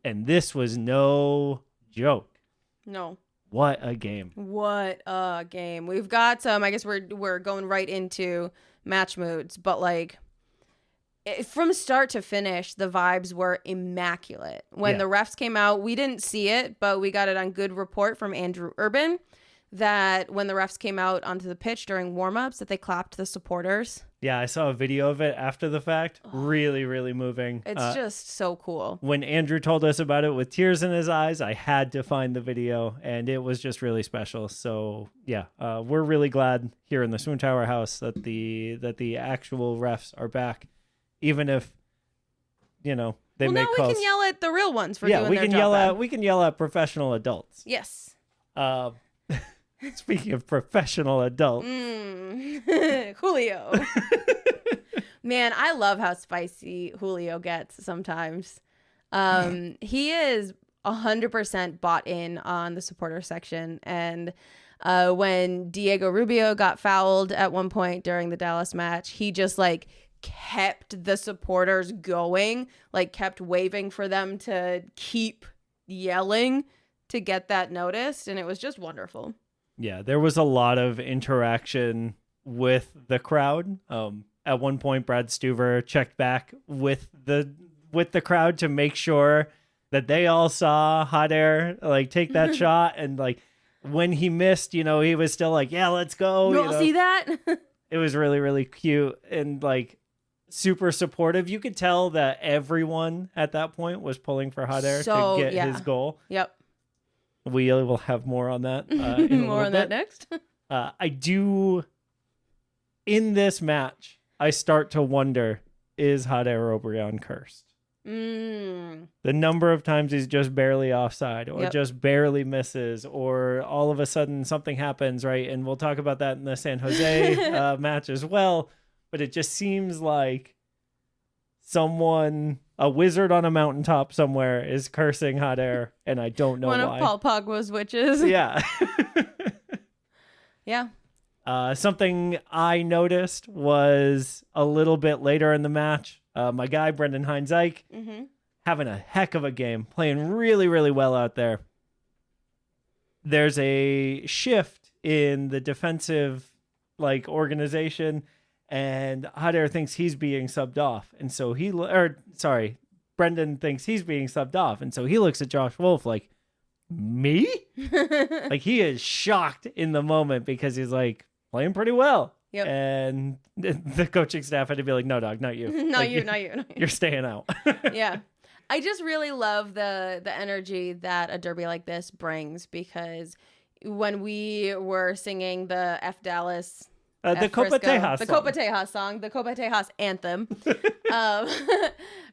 And this was no joke. No. What a game. What a game. We've got I guess we're going right into match moods, but like from start to finish, the vibes were immaculate. When the refs came out, we didn't see it, but we got it on good report from Andrew Urban that when the refs came out onto the pitch during warm-ups that they clapped the supporters. Yeah, I saw a video of it after the fact. Really, really moving. It's just so cool. When Andrew told us about it with tears in his eyes, I had to find the video, and it was just really special. So, yeah, we're really glad here in the Swoontower house that the actual refs are back, even if, they make calls. Now we can yell at the real ones for doing their job. We can yell at professional adults. Yes. Speaking of professional adults. Julio. Man, I love how spicy Julio gets sometimes. He is 100% bought in on the supporter section. And when Diego Rubio got fouled at one point during the Dallas match, he just like kept the supporters going, like kept waving for them to keep yelling to get that noticed. And it was just wonderful. Yeah, there was a lot of interaction with the crowd. At one point, Brad Stuver checked back with the crowd to make sure that they all saw Hot Air like take that shot, and like when he missed, he was still like, "Yeah, let's go." You all see that? It was really, really cute and like super supportive. You could tell that everyone at that point was pulling for Hot Air to get his goal. Yep. We will have more on that. In more on that next. I do. In this match, I start to wonder: is Hot Air Obrion cursed? The number of times he's just barely offside, or just barely misses, or all of a sudden something happens, right? And we'll talk about that in the San Jose match as well. But it just seems like someone A wizard on a mountaintop somewhere is cursing hot air, and I don't know One why. of Paul Pogba's witches. Yeah. Yeah. Something I noticed was a little bit later in the match. My guy, Brendan Hines-Ike, having a heck of a game, playing really, really well out there. There's a shift in the defensive organization, and Hot Air thinks he's being subbed off. And so Brendan thinks he's being subbed off. And so he looks at Josh Wolf like, me? Like, he is shocked in the moment because he's like, playing pretty well. Yep. And the coaching staff had to be like, no, dog, not you. Not you. You're staying out. Yeah. I just really love the energy that a derby like this brings, because when we were singing the F Dallas, the Copa Tejas song, the Copa Tejas anthem,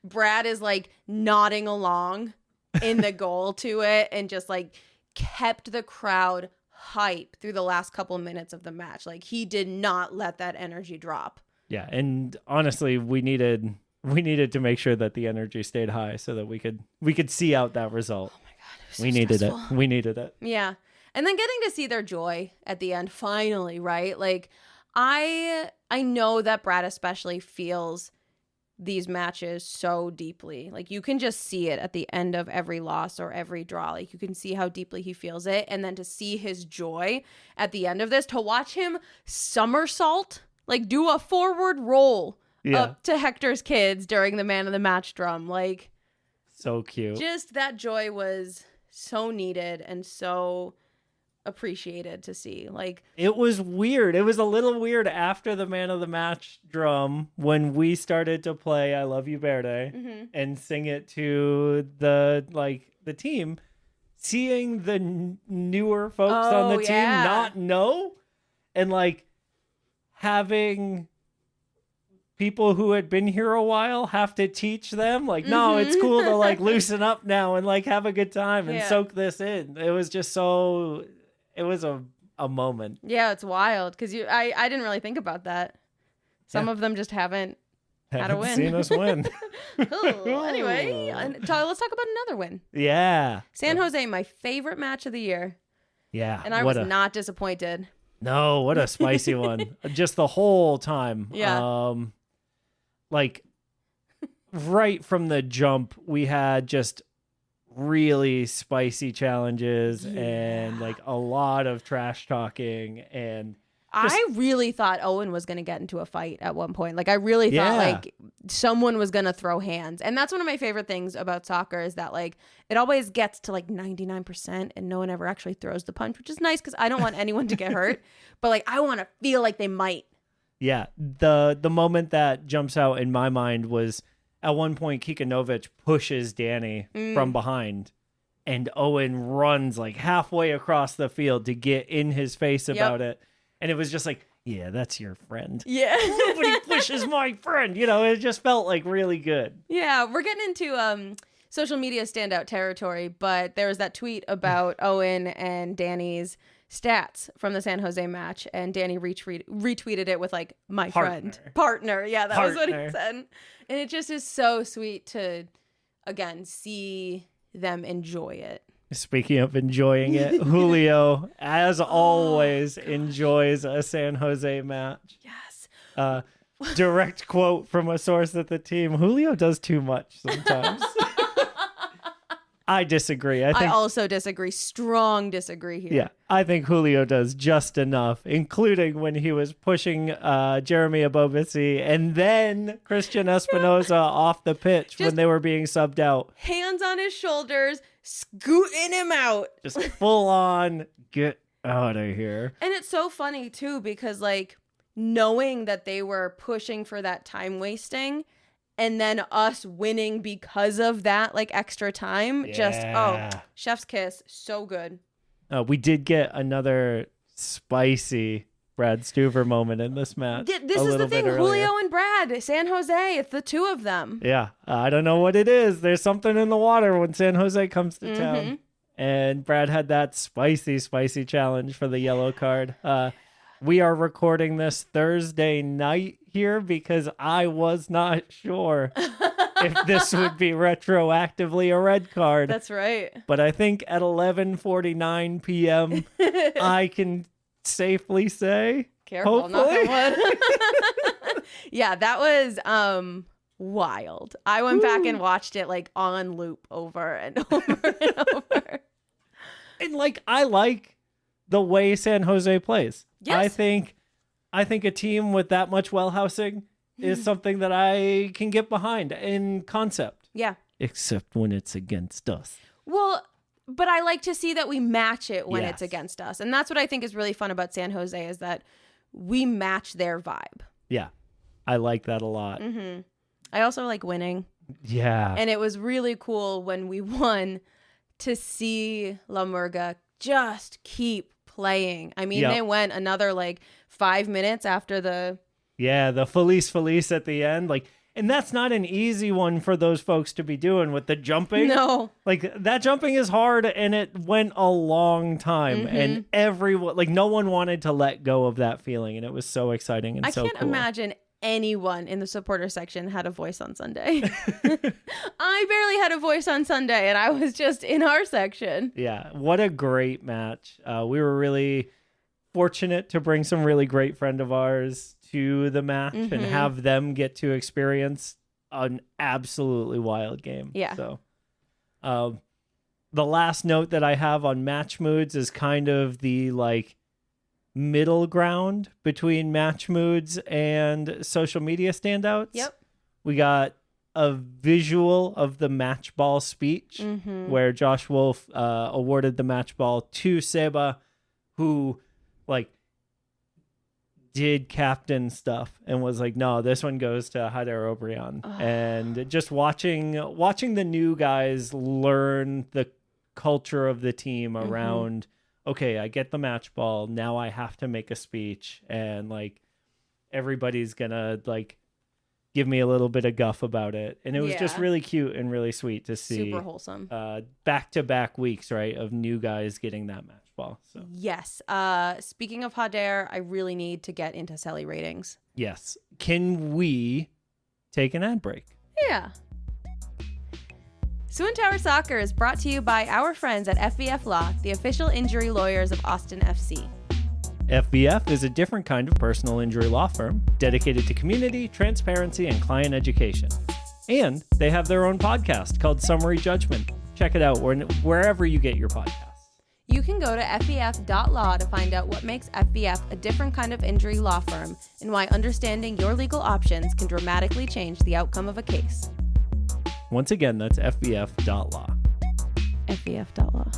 Brad is like nodding along in the goal to it and just like kept the crowd hype through the last couple minutes of the match. Like, he did not let that energy drop. Yeah, and honestly, we needed to make sure that the energy stayed high so that we could see out that result. Oh my god, it was so stressful. We needed it. Yeah. And then getting to see their joy at the end finally, right? Like, I know that Brad especially feels these matches so deeply. Like, you can just see it at the end of every loss or every draw. Like, you can see how deeply he feels it. And then to see his joy at the end of this, to watch him somersault, like do a forward roll up to Hector's kids during the man of the match drum. Like, so cute. Just that joy was so needed and so appreciated to see. Like, it was weird. It was a little weird after the man of the match drum when we started to play I Love You Verde and sing it to the team, seeing the newer folks on the team not know, and like having people who had been here a while have to teach them, like, no, it's cool to like loosen up now and like have a good time and soak this in. It was just so, it was a moment. Yeah, it's wild because I didn't really think about that. Some of them just haven't had a win. Seen us win. Anyway, let's talk about another win. Yeah. San Jose, my favorite match of the year. Yeah. And I was not disappointed. No, what a spicy one. Just the whole time. Yeah. Like, right from the jump, we had just really spicy challenges and like a lot of trash talking, and I really thought Owen was going to get into a fight at one point. Like, I really thought like someone was going to throw hands. And that's one of my favorite things about soccer, is that like it always gets to like 99% and no one ever actually throws the punch, which is nice because I don't want anyone to get hurt. But like, I want to feel like they might. Yeah. The moment that jumps out in my mind was at one point Kikanovic pushes Danny from behind, and Owen runs like halfway across the field to get in his face about it. And it was just like, yeah, that's your friend. Yeah. Nobody pushes my friend. You know, it just felt like really good. Yeah, we're getting into social media standout territory, but there was that tweet about Owen and Danny's stats from the San Jose match, and Danny retweeted it with like, my partner. Yeah, that was what he said. And it just is so sweet to, again, see them enjoy it. Speaking of enjoying it, Julio, as always, enjoys a San Jose match. Yes. Direct quote from a source at the team: Julio does too much sometimes. I disagree. I also disagree. Strong disagree here. Yeah, I think Julio does just enough, including when he was pushing Jeremy Abobisi and then Christian Espinoza off the pitch when they were being subbed out. Hands on his shoulders, scooting him out. Just full on, get out of here. And it's so funny, too, because like knowing that they were pushing for that time wasting, and then us winning because of that, like extra time, chef's kiss. So good. We did get another spicy Brad Stuver moment in this match. This is the thing, Julio and Brad, San Jose, it's the two of them. Yeah, I don't know what it is. There's something in the water when San Jose comes to town. And Brad had that spicy challenge for the yellow card. We are recording this Thursday night here because I was not sure if this would be retroactively a red card. That's right. But I think at 11:49 p.m., I can safely say, Careful, knock hopefully. on wood. Yeah, that was wild. I went back and watched it like on loop over and over and over. And like, I like the way San Jose plays. Yes. I think a team with that much well housing is something that I can get behind in concept. Yeah. Except when it's against us. Well, but I like to see that we match it when Yes. it's against us. And that's what I think is really fun about San Jose is that we match their vibe. Yeah. I like that a lot. Mm-hmm. I also like winning. Yeah. And it was really cool when we won to see La Murga just keep playing. I mean, Yep. they went another like 5 minutes after the... Yeah, the Felice at the end. Like, and that's not an easy one for those folks to be doing with the jumping. No. Like, that jumping is hard, and it went a long time. And everyone, like, no one wanted to let go of that feeling. And it was so exciting and I so can't cool. imagine anyone in the supporter section had a voice on Sunday. I barely had a voice on Sunday, and I was just in our section. Yeah, what a great match. We were really fortunate to bring some really great friend of ours to the match and have them get to experience an absolutely wild game. Yeah. So the last note that I have on match moods is kind of the like middle ground between match moods and social media standouts. Yep. We got a visual of the match ball speech where Josh Wolf awarded the match ball to Seba, who like did captain stuff and was like, no, this one goes to Haider Obrian. And just watching the new guys learn the culture of the team around, okay, I get the match ball, now I have to make a speech, and like everybody's gonna like give me a little bit of guff about it. And it was just Yeah. really cute and really sweet to see Super wholesome. back-to-back weeks, right, of new guys getting that match ball. So Yes. Speaking of Haider, I really need to get into Celly Ratings. yes. Can we take an ad break? Yeah. Swoontower Soccer is brought to you by our friends at FVF Law, the official injury lawyers of Austin FC. FVF is a different kind of personal injury law firm dedicated to community, transparency, and client education. And they have their own podcast called Summary Judgment. Check it out wherever you get your podcasts. You can go to fvf.law to find out what makes FVF a different kind of injury law firm and why understanding your legal options can dramatically change the outcome of a case. Once again, that's fvf.law. fvf.law.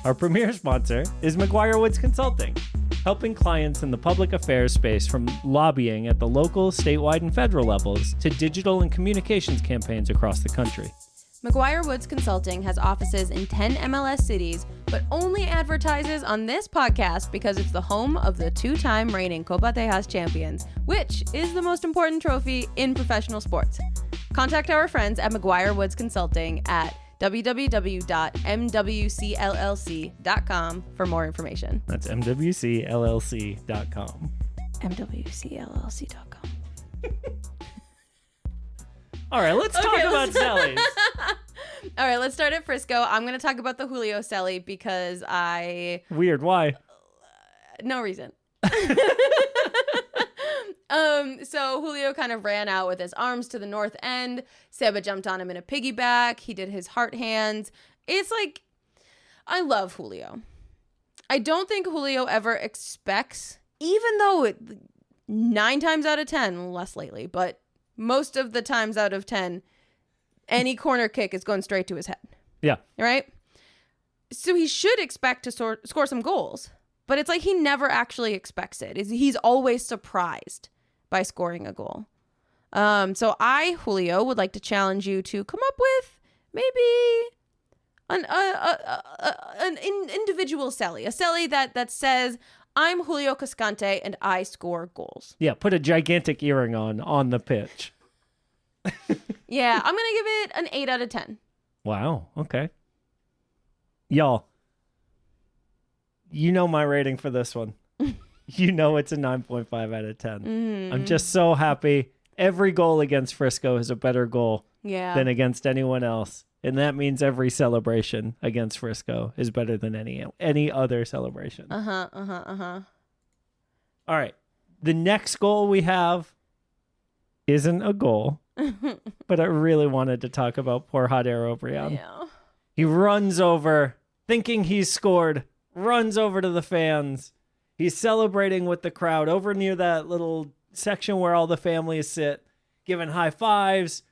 Our premier sponsor is McGuire Woods Consulting, helping clients in the public affairs space from lobbying at the local, statewide, and federal levels to digital and communications campaigns across the country. McGuire Woods Consulting has offices in 10 MLS cities, but only advertises on this podcast because it's the home of the two-time reigning Copa Tejas champions, which is the most important trophy in professional sports. Contact our friends at McGuire Woods Consulting at www.mwcllc.com for more information. That's mwcllc.com. mwcllc.com. All right, let's talk about Celly's. All right, let's start at Frisco. I'm going to talk about the Julio Celly because Weird, why? no reason. So Julio kind of ran out with his arms to the north end. Seba jumped on him in a piggyback. He did his heart hands. It's like, I love Julio. I don't think Julio ever expects, even though 9 times out of 10, less lately, but most of the times out of 10, any corner kick is going straight to his head. Yeah. Right? So he should expect to score some goals, but it's like he never actually expects it. He's always surprised by scoring a goal. So I, Julio, would like to challenge you to come up with maybe an individual Celly, a Celly that says, I'm Julio Cascante and I score goals. Yeah, put a gigantic earring on the pitch. Yeah, I'm going to give it an 8 out of 10. Wow, okay. Y'all, you know my rating for this one. You know it's a 9.5 out of 10. I'm just so happy every goal against Frisco is a better goal Yeah. than against anyone else. And that means every celebration against Frisco is better than any other celebration. Uh-huh. All right. The next goal we have isn't a goal, but I really wanted to talk about poor Hader O'Brien. Yeah. He runs over, thinking he's scored, runs over to the fans. He's celebrating with the crowd over near that little section where all the families sit, giving high fives.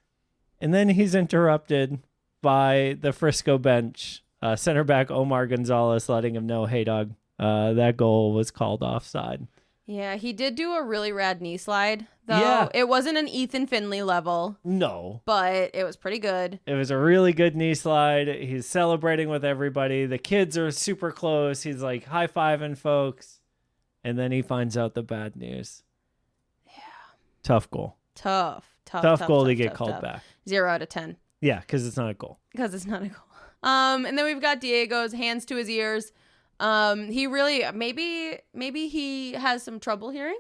And then he's interrupted by the Frisco bench, center back Omar Gonzalez letting him know, hey, dog, that goal was called offside. Yeah, he did do a really rad knee slide, though. Yeah. It wasn't an Ethan Finley level, No. but it was pretty good. It was a really good knee slide. He's celebrating with everybody. The kids are super close. He's like high-fiving folks. And then he finds out the bad news. Yeah. Tough goal. Tough Goal to get called back. 0 out of 10. Yeah, because it's not a goal. Because it's not a goal. And then we've got Diego's hands to his ears. He really, maybe he has some trouble hearing,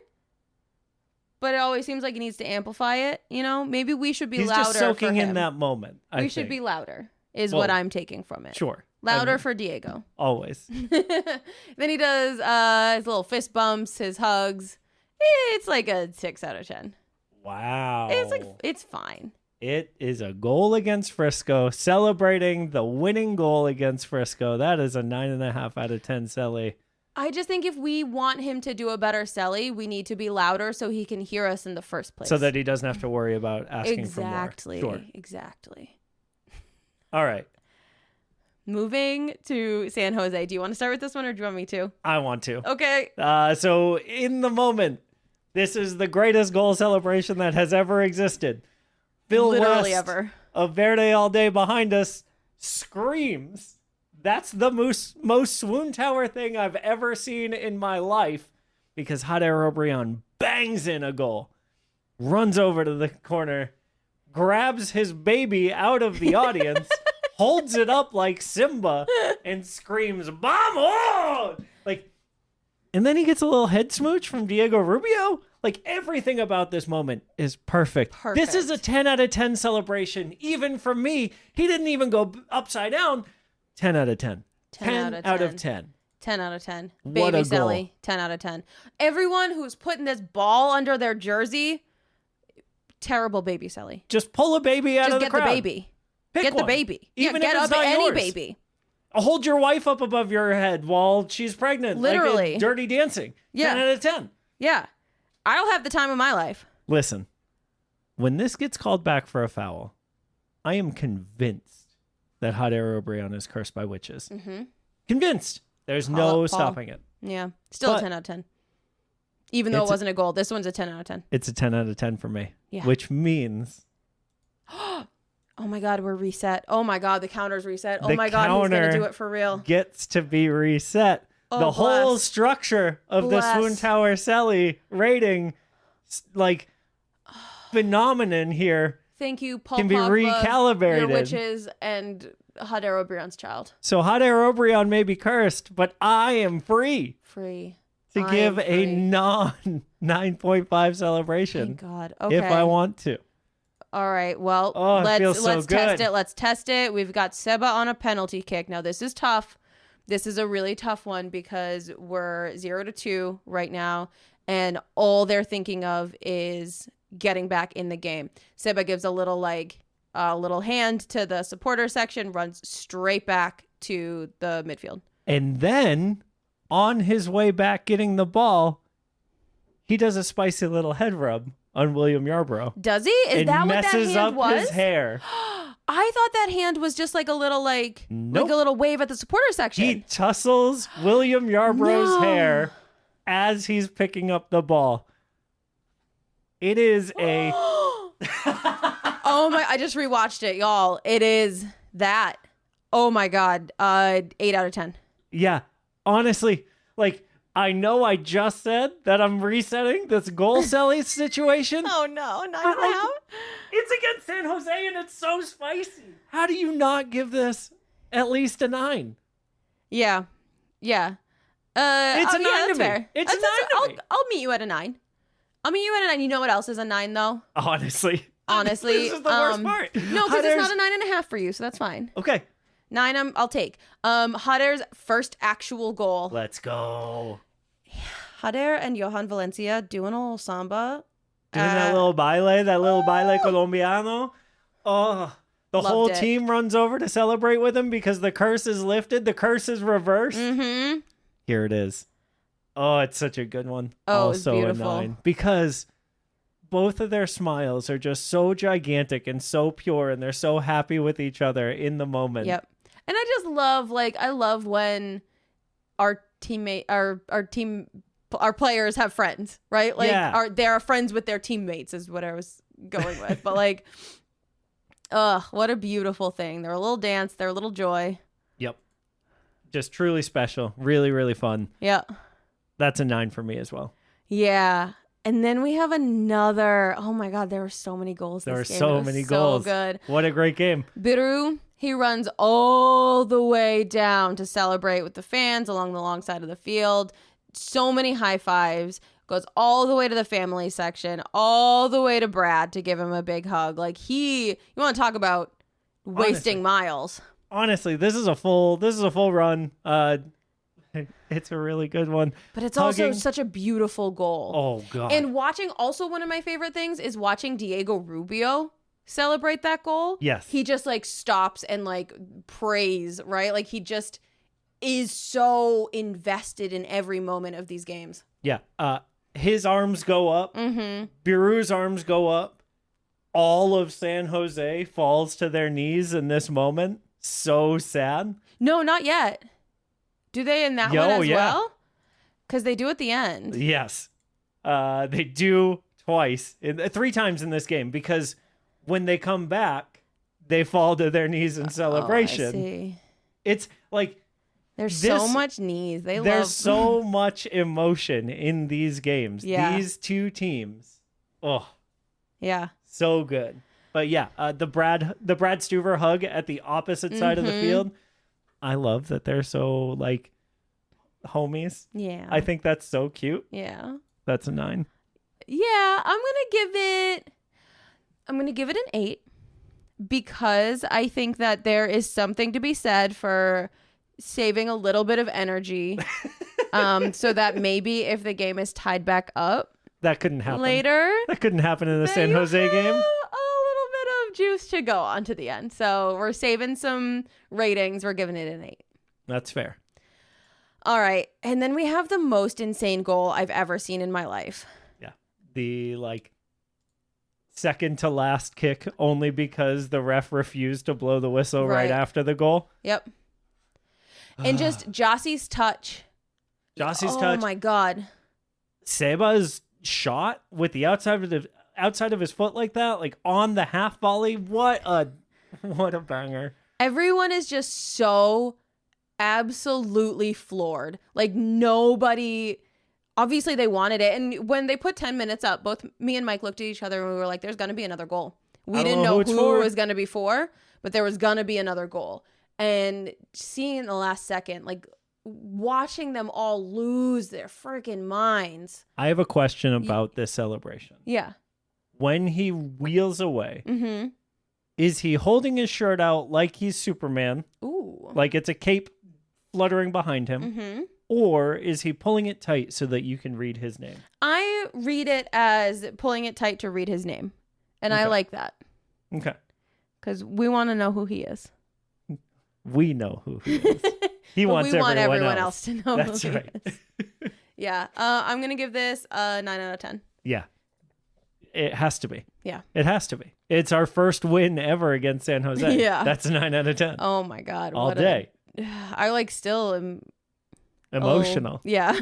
but it always seems like he needs to amplify it. You know, maybe we should be He's louder. just soaking for him. in that moment. We should be louder, is what I'm taking from it. Sure. Louder for Diego. Always. Then he does his little fist bumps, his hugs. It's like a 6 out of 10. Wow. It's fine. It is a goal against Frisco, celebrating the winning goal against Frisco. That is a 9.5 out of 10, Celly. I just think if we want him to do a better Celly, we need to be louder so he can hear us in the first place. So that he doesn't have to worry about asking exactly, for more. Sure. Exactly. All right. Moving to San Jose. Do you want to start with this one or do you want me to? I want to. Okay. So in the moment, this is the greatest goal celebration that has ever existed. Phil Literally West ever. of Verde All Day behind us screams. That's the most Swoontower thing I've ever seen in my life, because Hader O'Brien bangs in a goal, runs over to the corner, grabs his baby out of the audience, holds it up like Simba, and screams, "Vamos!" And then he gets a little head smooch from Diego Rubio. Everything about this moment is perfect. This is a 10 out of 10 celebration, even from me. He didn't even go upside down. 10 out of 10. 10 out of 10. 10 out of 10. What Baby a goal. Celly. 10 out of 10. Everyone who's putting this ball under their jersey, terrible baby Celly. Just pull a baby out of the crowd. Just get the baby. Pick the one. baby. Even get if it's up not any yours. baby. Hold your wife up above your head while she's pregnant. Literally. Like Dirty Dancing. Yeah. 10 out of 10. Yeah. I'll have the time of my life. Listen, when this gets called back for a foul, I am convinced that Hader O'Brien is cursed by witches. Mm-hmm. Convinced. There's Call no it, Paul. stopping it. Yeah. Still But a 10 out of 10. Even though it wasn't a goal. This one's a 10 out of 10. It's a 10 out of 10 for me. Yeah. Which means Oh my God, we're reset. Oh my God, the counter's reset. Oh The my God, he's going to counter do it for real. gets to be reset. Oh, The whole bless. structure of Bless. the Swoontower Celly rating, phenomenon here. Thank you, Paul Can be Pogba, recalibrated. your witches, and Hader O'Brien's child. So Hader O'Brien may be cursed, but I am free Free. to I give am a free. non-9.5 celebration Thank God. Okay. if I want to. All right. Well, Oh, it feels so let's test good. it. Let's test it. We've got Seba on a penalty kick. Now this is tough. This is a really tough one because we're 0-2 right now, and all they're thinking of is getting back in the game. Seba gives a little hand to the supporter section, runs straight back to the midfield. And then on his way back getting the ball, he does a spicy little head rub on William Yarbrough. Does he? Is and that what that messes hand up was? his hair. I thought that hand was just like a little Nope. like a little wave at the supporter section. He tussles William Yarbrough's No. hair as he's picking up the ball. It is a Oh my, I just rewatched it, y'all. It is that. Oh my God. 8 out of 10. yeah, honestly, I know I just said that I'm resetting this goal Celly situation. Oh no, not But, now. It's against San Jose and it's so spicy. How do you not give this at least a 9? Yeah. Yeah. It's a 9 that's to me. fair. It's a 9 to me. I'll meet you at a 9. I'm gonna give it a 9. You know what else is a 9 though? Honestly. Honestly, This is the worst part. No, because it's not a 9.5 for you, so that's fine. Okay. 9, I'll take. Hader's first actual goal. Let's go. Hader and Johan Valencia doing a little samba. Doing that little baile colombiano. Oh, the Loved whole it. team runs over to celebrate with him because the curse is lifted. The curse is reversed. Mm-hmm. Here it is. Oh, it's such a good one. Oh, it's also beautiful. a 9 because both of their smiles are just so gigantic and so pure, and they're so happy with each other in the moment. Yep. And I just love, I love when our players have friends, right? Like, Yeah. they're friends with their teammates is what I was going with. But what a beautiful thing. They're a little dance. They're a little joy. Yep. Just truly special. Really, really fun. Yeah. That's a 9 for me as well. Yeah. And then we have another. Oh my God, there were so many goals. There were this game. so It was many so goals. good. What a great game. Biru, he runs all the way down to celebrate with the fans along the long side of the field. So many high fives. Goes all the way to the family section, all the way to Brad to give him a big hug. You want to talk about wasting miles. Honestly, this is a full run. It's a really good one. But it's also Hugging. such a beautiful goal. Oh God. And watching, also one of my favorite things is watching Diego Rubio celebrate that goal. Yes. He just stops and prays, right? He just is so invested in every moment of these games. Yeah. His arms go up. Mm-hmm. Biru's arms go up. All of San Jose falls to their knees in this moment. So sad. No, not yet. Do they in that one as well? Because they do at the end. Yes. They do twice, 3 times in this game, because when they come back, they fall to their knees in celebration. Oh, I see. It's There's so much knees. There's so much emotion in these games. Yeah. These two teams. Oh, yeah. so good. But yeah, the Brad Stuver hug at the opposite side of the field. I love that they're so homies. Yeah. I think that's so cute. Yeah. That's a 9. Yeah, I'm gonna give it an 8 because I think that there is something to be said for saving a little bit of energy, so that maybe if the game is tied back up, That couldn't happen later, That couldn't happen in the that San you Jose have game. a little bit of juice to go on to the end. So we're saving some ratings. We're giving it an 8. That's fair. All right, and then we have the most insane goal I've ever seen in my life. Yeah. The second to last kick only because the ref refused to blow the whistle right after the goal. Yep. And just Jossie's touch. Touch. Oh my God. Seba's shot with the outside of his foot like that, on the half volley. What a banger. Everyone is just so absolutely floored. Nobody, obviously they wanted it. And when they put 10 minutes up, both me and Mike looked at each other and we were like, there's going to be another goal. We didn't know who it was going to be for, but there was going to be another goal. And seeing in the last second, watching them all lose their freaking minds. I have a question about this celebration. Yeah. When he wheels away, Mm-hmm. is he holding his shirt out like he's Superman? Ooh. Like it's a cape fluttering behind him? Mm-hmm. Or is he pulling it tight so that you can read his name? I read it as pulling it tight to read his name. And I Okay. like that. Okay. Because we want to know who he is. We know who he is. He But wants we want everyone else. else to know That's who right. he is. Yeah. I'm going to give this a 9 out of 10. Yeah. It has to be. Yeah. It has to be. It's our first win ever against San Jose. Yeah. That's a 9 out of 10. Oh my God. All day. I still am Emotional. Yeah.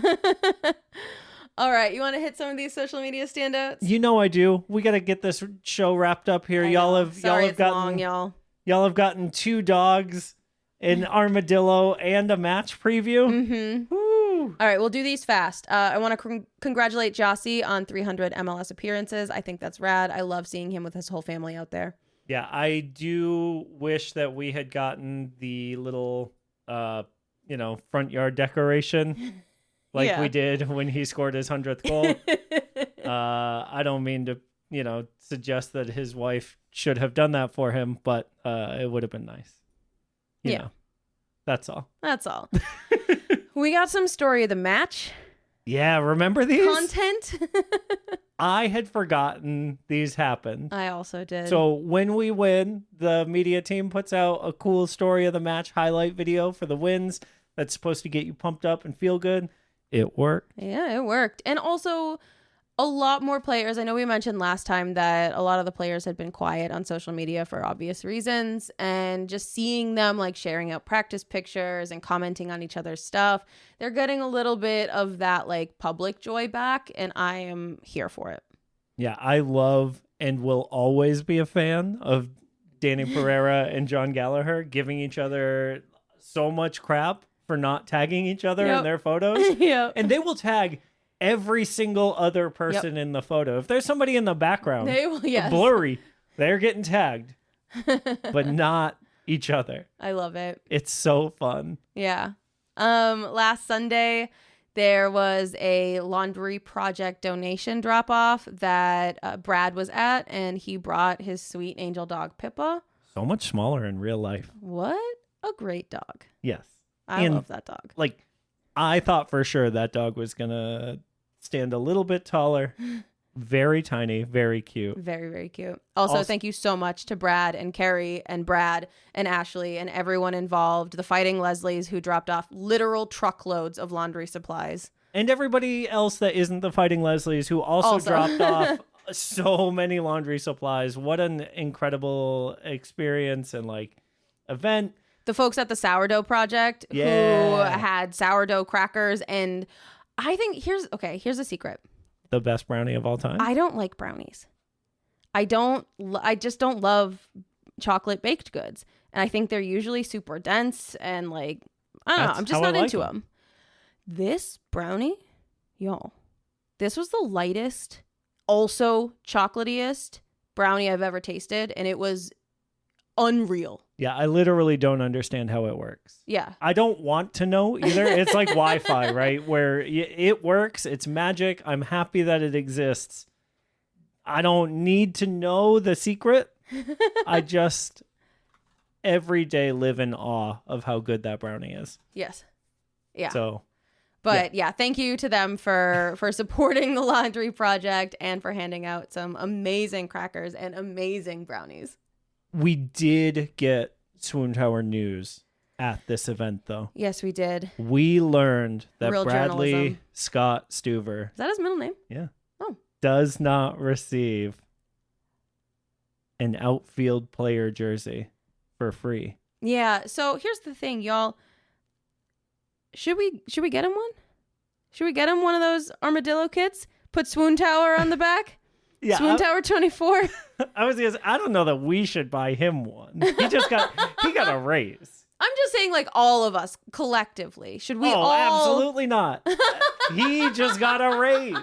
All right. You want to hit some of these social media standouts? You know I do. We got to get this show wrapped up here. I Y'all know. have Sorry, it's gotten long, y'all. Y'all have gotten 2 dogs, an armadillo, and a match preview. Mm-hmm. Woo. All right, we'll do these fast. I want to congratulate Jossie on 300 MLS appearances. I think that's rad. I love seeing him with his whole family out there. Yeah, I do wish that we had gotten the little, front yard decoration like Yeah. we did when he scored his 100th goal. I don't mean to, suggest that his wife should have done that for him, but it would have been nice. You know, that's all. That's all. We got some story of the match. Yeah, remember these? Content. I had forgotten these happened. I also did. So when we win, the media team puts out a cool story of the match highlight video for the wins that's supposed to get you pumped up and feel good. It worked. Yeah, it worked. And also a lot more players. I know we mentioned last time that a lot of the players had been quiet on social media for obvious reasons, and just seeing them like sharing out practice pictures and commenting on each other's stuff, they're getting a little bit of that like public joy back, and I am here for it. Yeah, I love and will always be a fan of Danny Pereira and John Gallagher giving each other so much crap for not tagging each other in their photos. Yeah. And they will tag every single other person in the photo. If there's somebody in the background, They will, yes. blurry, they're getting tagged, but not each other. I love it. It's so fun. Yeah. Last Sunday, there was a laundry project donation drop off that Brad was at, and he brought his sweet angel dog, Pippa. So much smaller in real life. What a great dog. Yes. I And, love that dog. Like, I thought for sure that dog was going to stand a little bit taller. Very tiny, very cute. Very, very cute. Also, thank you so much to Brad and Carrie and Brad and Ashley and everyone involved, the Fighting Leslies who dropped off literal truckloads of laundry supplies. And everybody else that isn't the Fighting Leslies who also dropped off so many laundry supplies. What an incredible experience and like event. The folks at the Sourdough Project who had sourdough crackers, and I think here's a secret. The best brownie of all time. I don't like brownies. I just don't love chocolate baked goods. And I think they're usually super dense and like, I don't know. I'm just not into them. This brownie, y'all, this was the lightest, also chocolatiest brownie I've ever tasted. And it was unreal. Yeah, I literally don't understand how it works. Yeah. I don't want to know either. It's like Wi-Fi, right? Where it works. It's magic. I'm happy that it exists. I don't need to know the secret. I just every day live in awe of how good that brownie is. Yes. Yeah. So, but yeah, thank you to them for supporting the laundry project and for handing out some amazing crackers and amazing brownies. We did get Swoontower news at this event, though. Yes, we did. We learned that Real Bradley journalism. Scott Stuver, Is that his middle name? yeah, Oh. does not receive an outfield player jersey for free. Yeah. So here's the thing, y'all. Should we get him one? Should we get him one of those armadillo kits? Put Swoontower on the back? Yeah, Swoontower 24? I was gonna say, I don't know that we should buy him one. He got a raise. I'm just saying, like, all of us collectively. Should we all? Absolutely not. He just got a raise.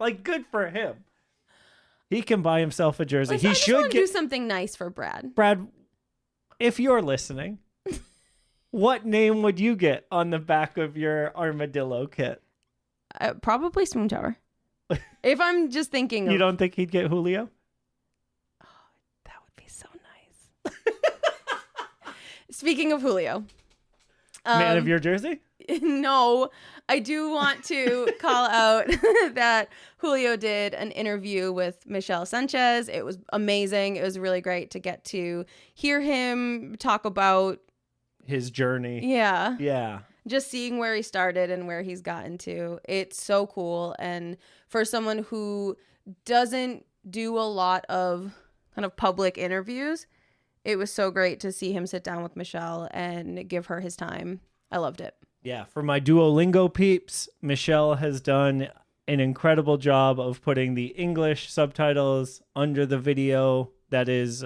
Like, good for him. He can buy himself a jersey. Listen, He I just should want to do something nice for Brad. Brad, if you're listening, what name would you get on the back of your armadillo kit? Probably Swoontower. If I'm just thinking You don't think he'd get Julio? that would be so nice. Speaking of Julio. Man of your jersey? No, I do want to call out that Julio did an interview with Michelle Sanchez. It was amazing. It was really great to get to hear him talk about His journey. Yeah. Yeah. Just seeing where he started and where he's gotten to. It's so cool. And for someone who doesn't do a lot of kind of public interviews, it was so great to see him sit down with Michelle and give her his time. I loved it. Yeah. For my Duolingo peeps, Michelle has done an incredible job of putting the English subtitles under the video that is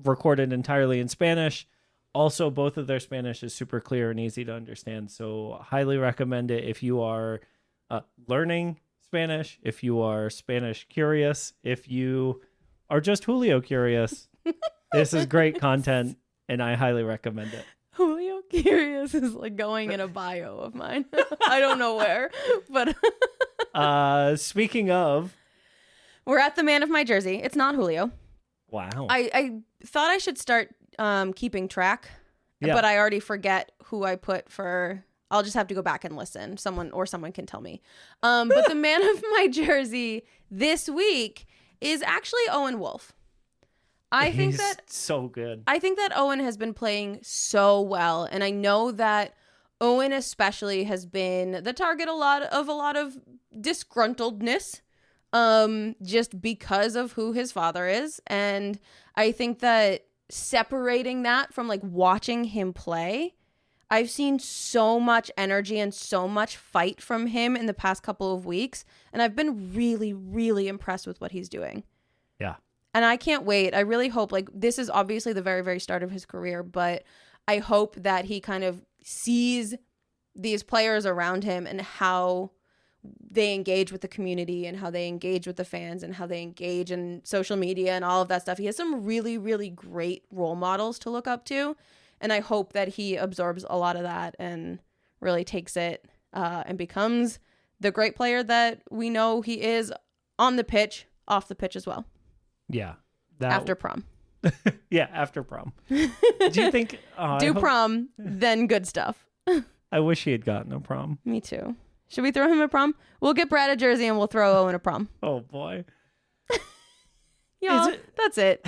recorded entirely in Spanish. Also, both of their Spanish is super clear and easy to understand. So highly recommend it if you are learning Spanish, if you are Spanish curious, if you are just Julio curious. This is great content and I highly recommend it. Julio Curious is like going in a bio of mine. I don't know where, but Speaking of We're at the man of my jersey. It's not Julio. Wow. I thought I should start keeping track, Yeah. but I already forget who I put for. I'll just have to go back and listen. Someone can tell me. But the man of my jersey this week is actually Owen Wolff. He's so good. I think that Owen has been playing so well, and I know that Owen especially has been the target a lot of disgruntledness, just because of who his father is, and I think that separating that from like watching him play, I've seen so much energy and so much fight from him in the past couple of weeks, and I've been really, really impressed with what he's doing. Yeah. And I can't wait. I really hope, like, this is obviously the very, very start of his career, but I hope that he kind of sees these players around him and how they engage with the community and how they engage with the fans and how they engage in social media and all of that stuff. He has some really, really great role models to look up to. And I hope that he absorbs a lot of that and really takes it and becomes the great player that we know he is on the pitch, off the pitch as well. Yeah. After prom. Yeah, after prom. Do you think... prom, then good stuff. I wish he had gotten a prom. Me too. Should we throw him a prom? We'll get Brad a jersey and we'll throw Owen a prom. Oh, boy. Y'all, that's it.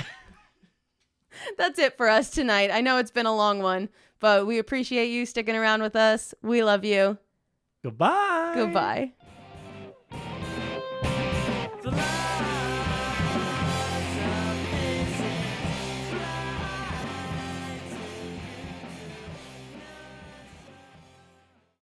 That's it for us tonight. I know it's been a long one, but we appreciate you sticking around with us. We love you. Goodbye. Goodbye.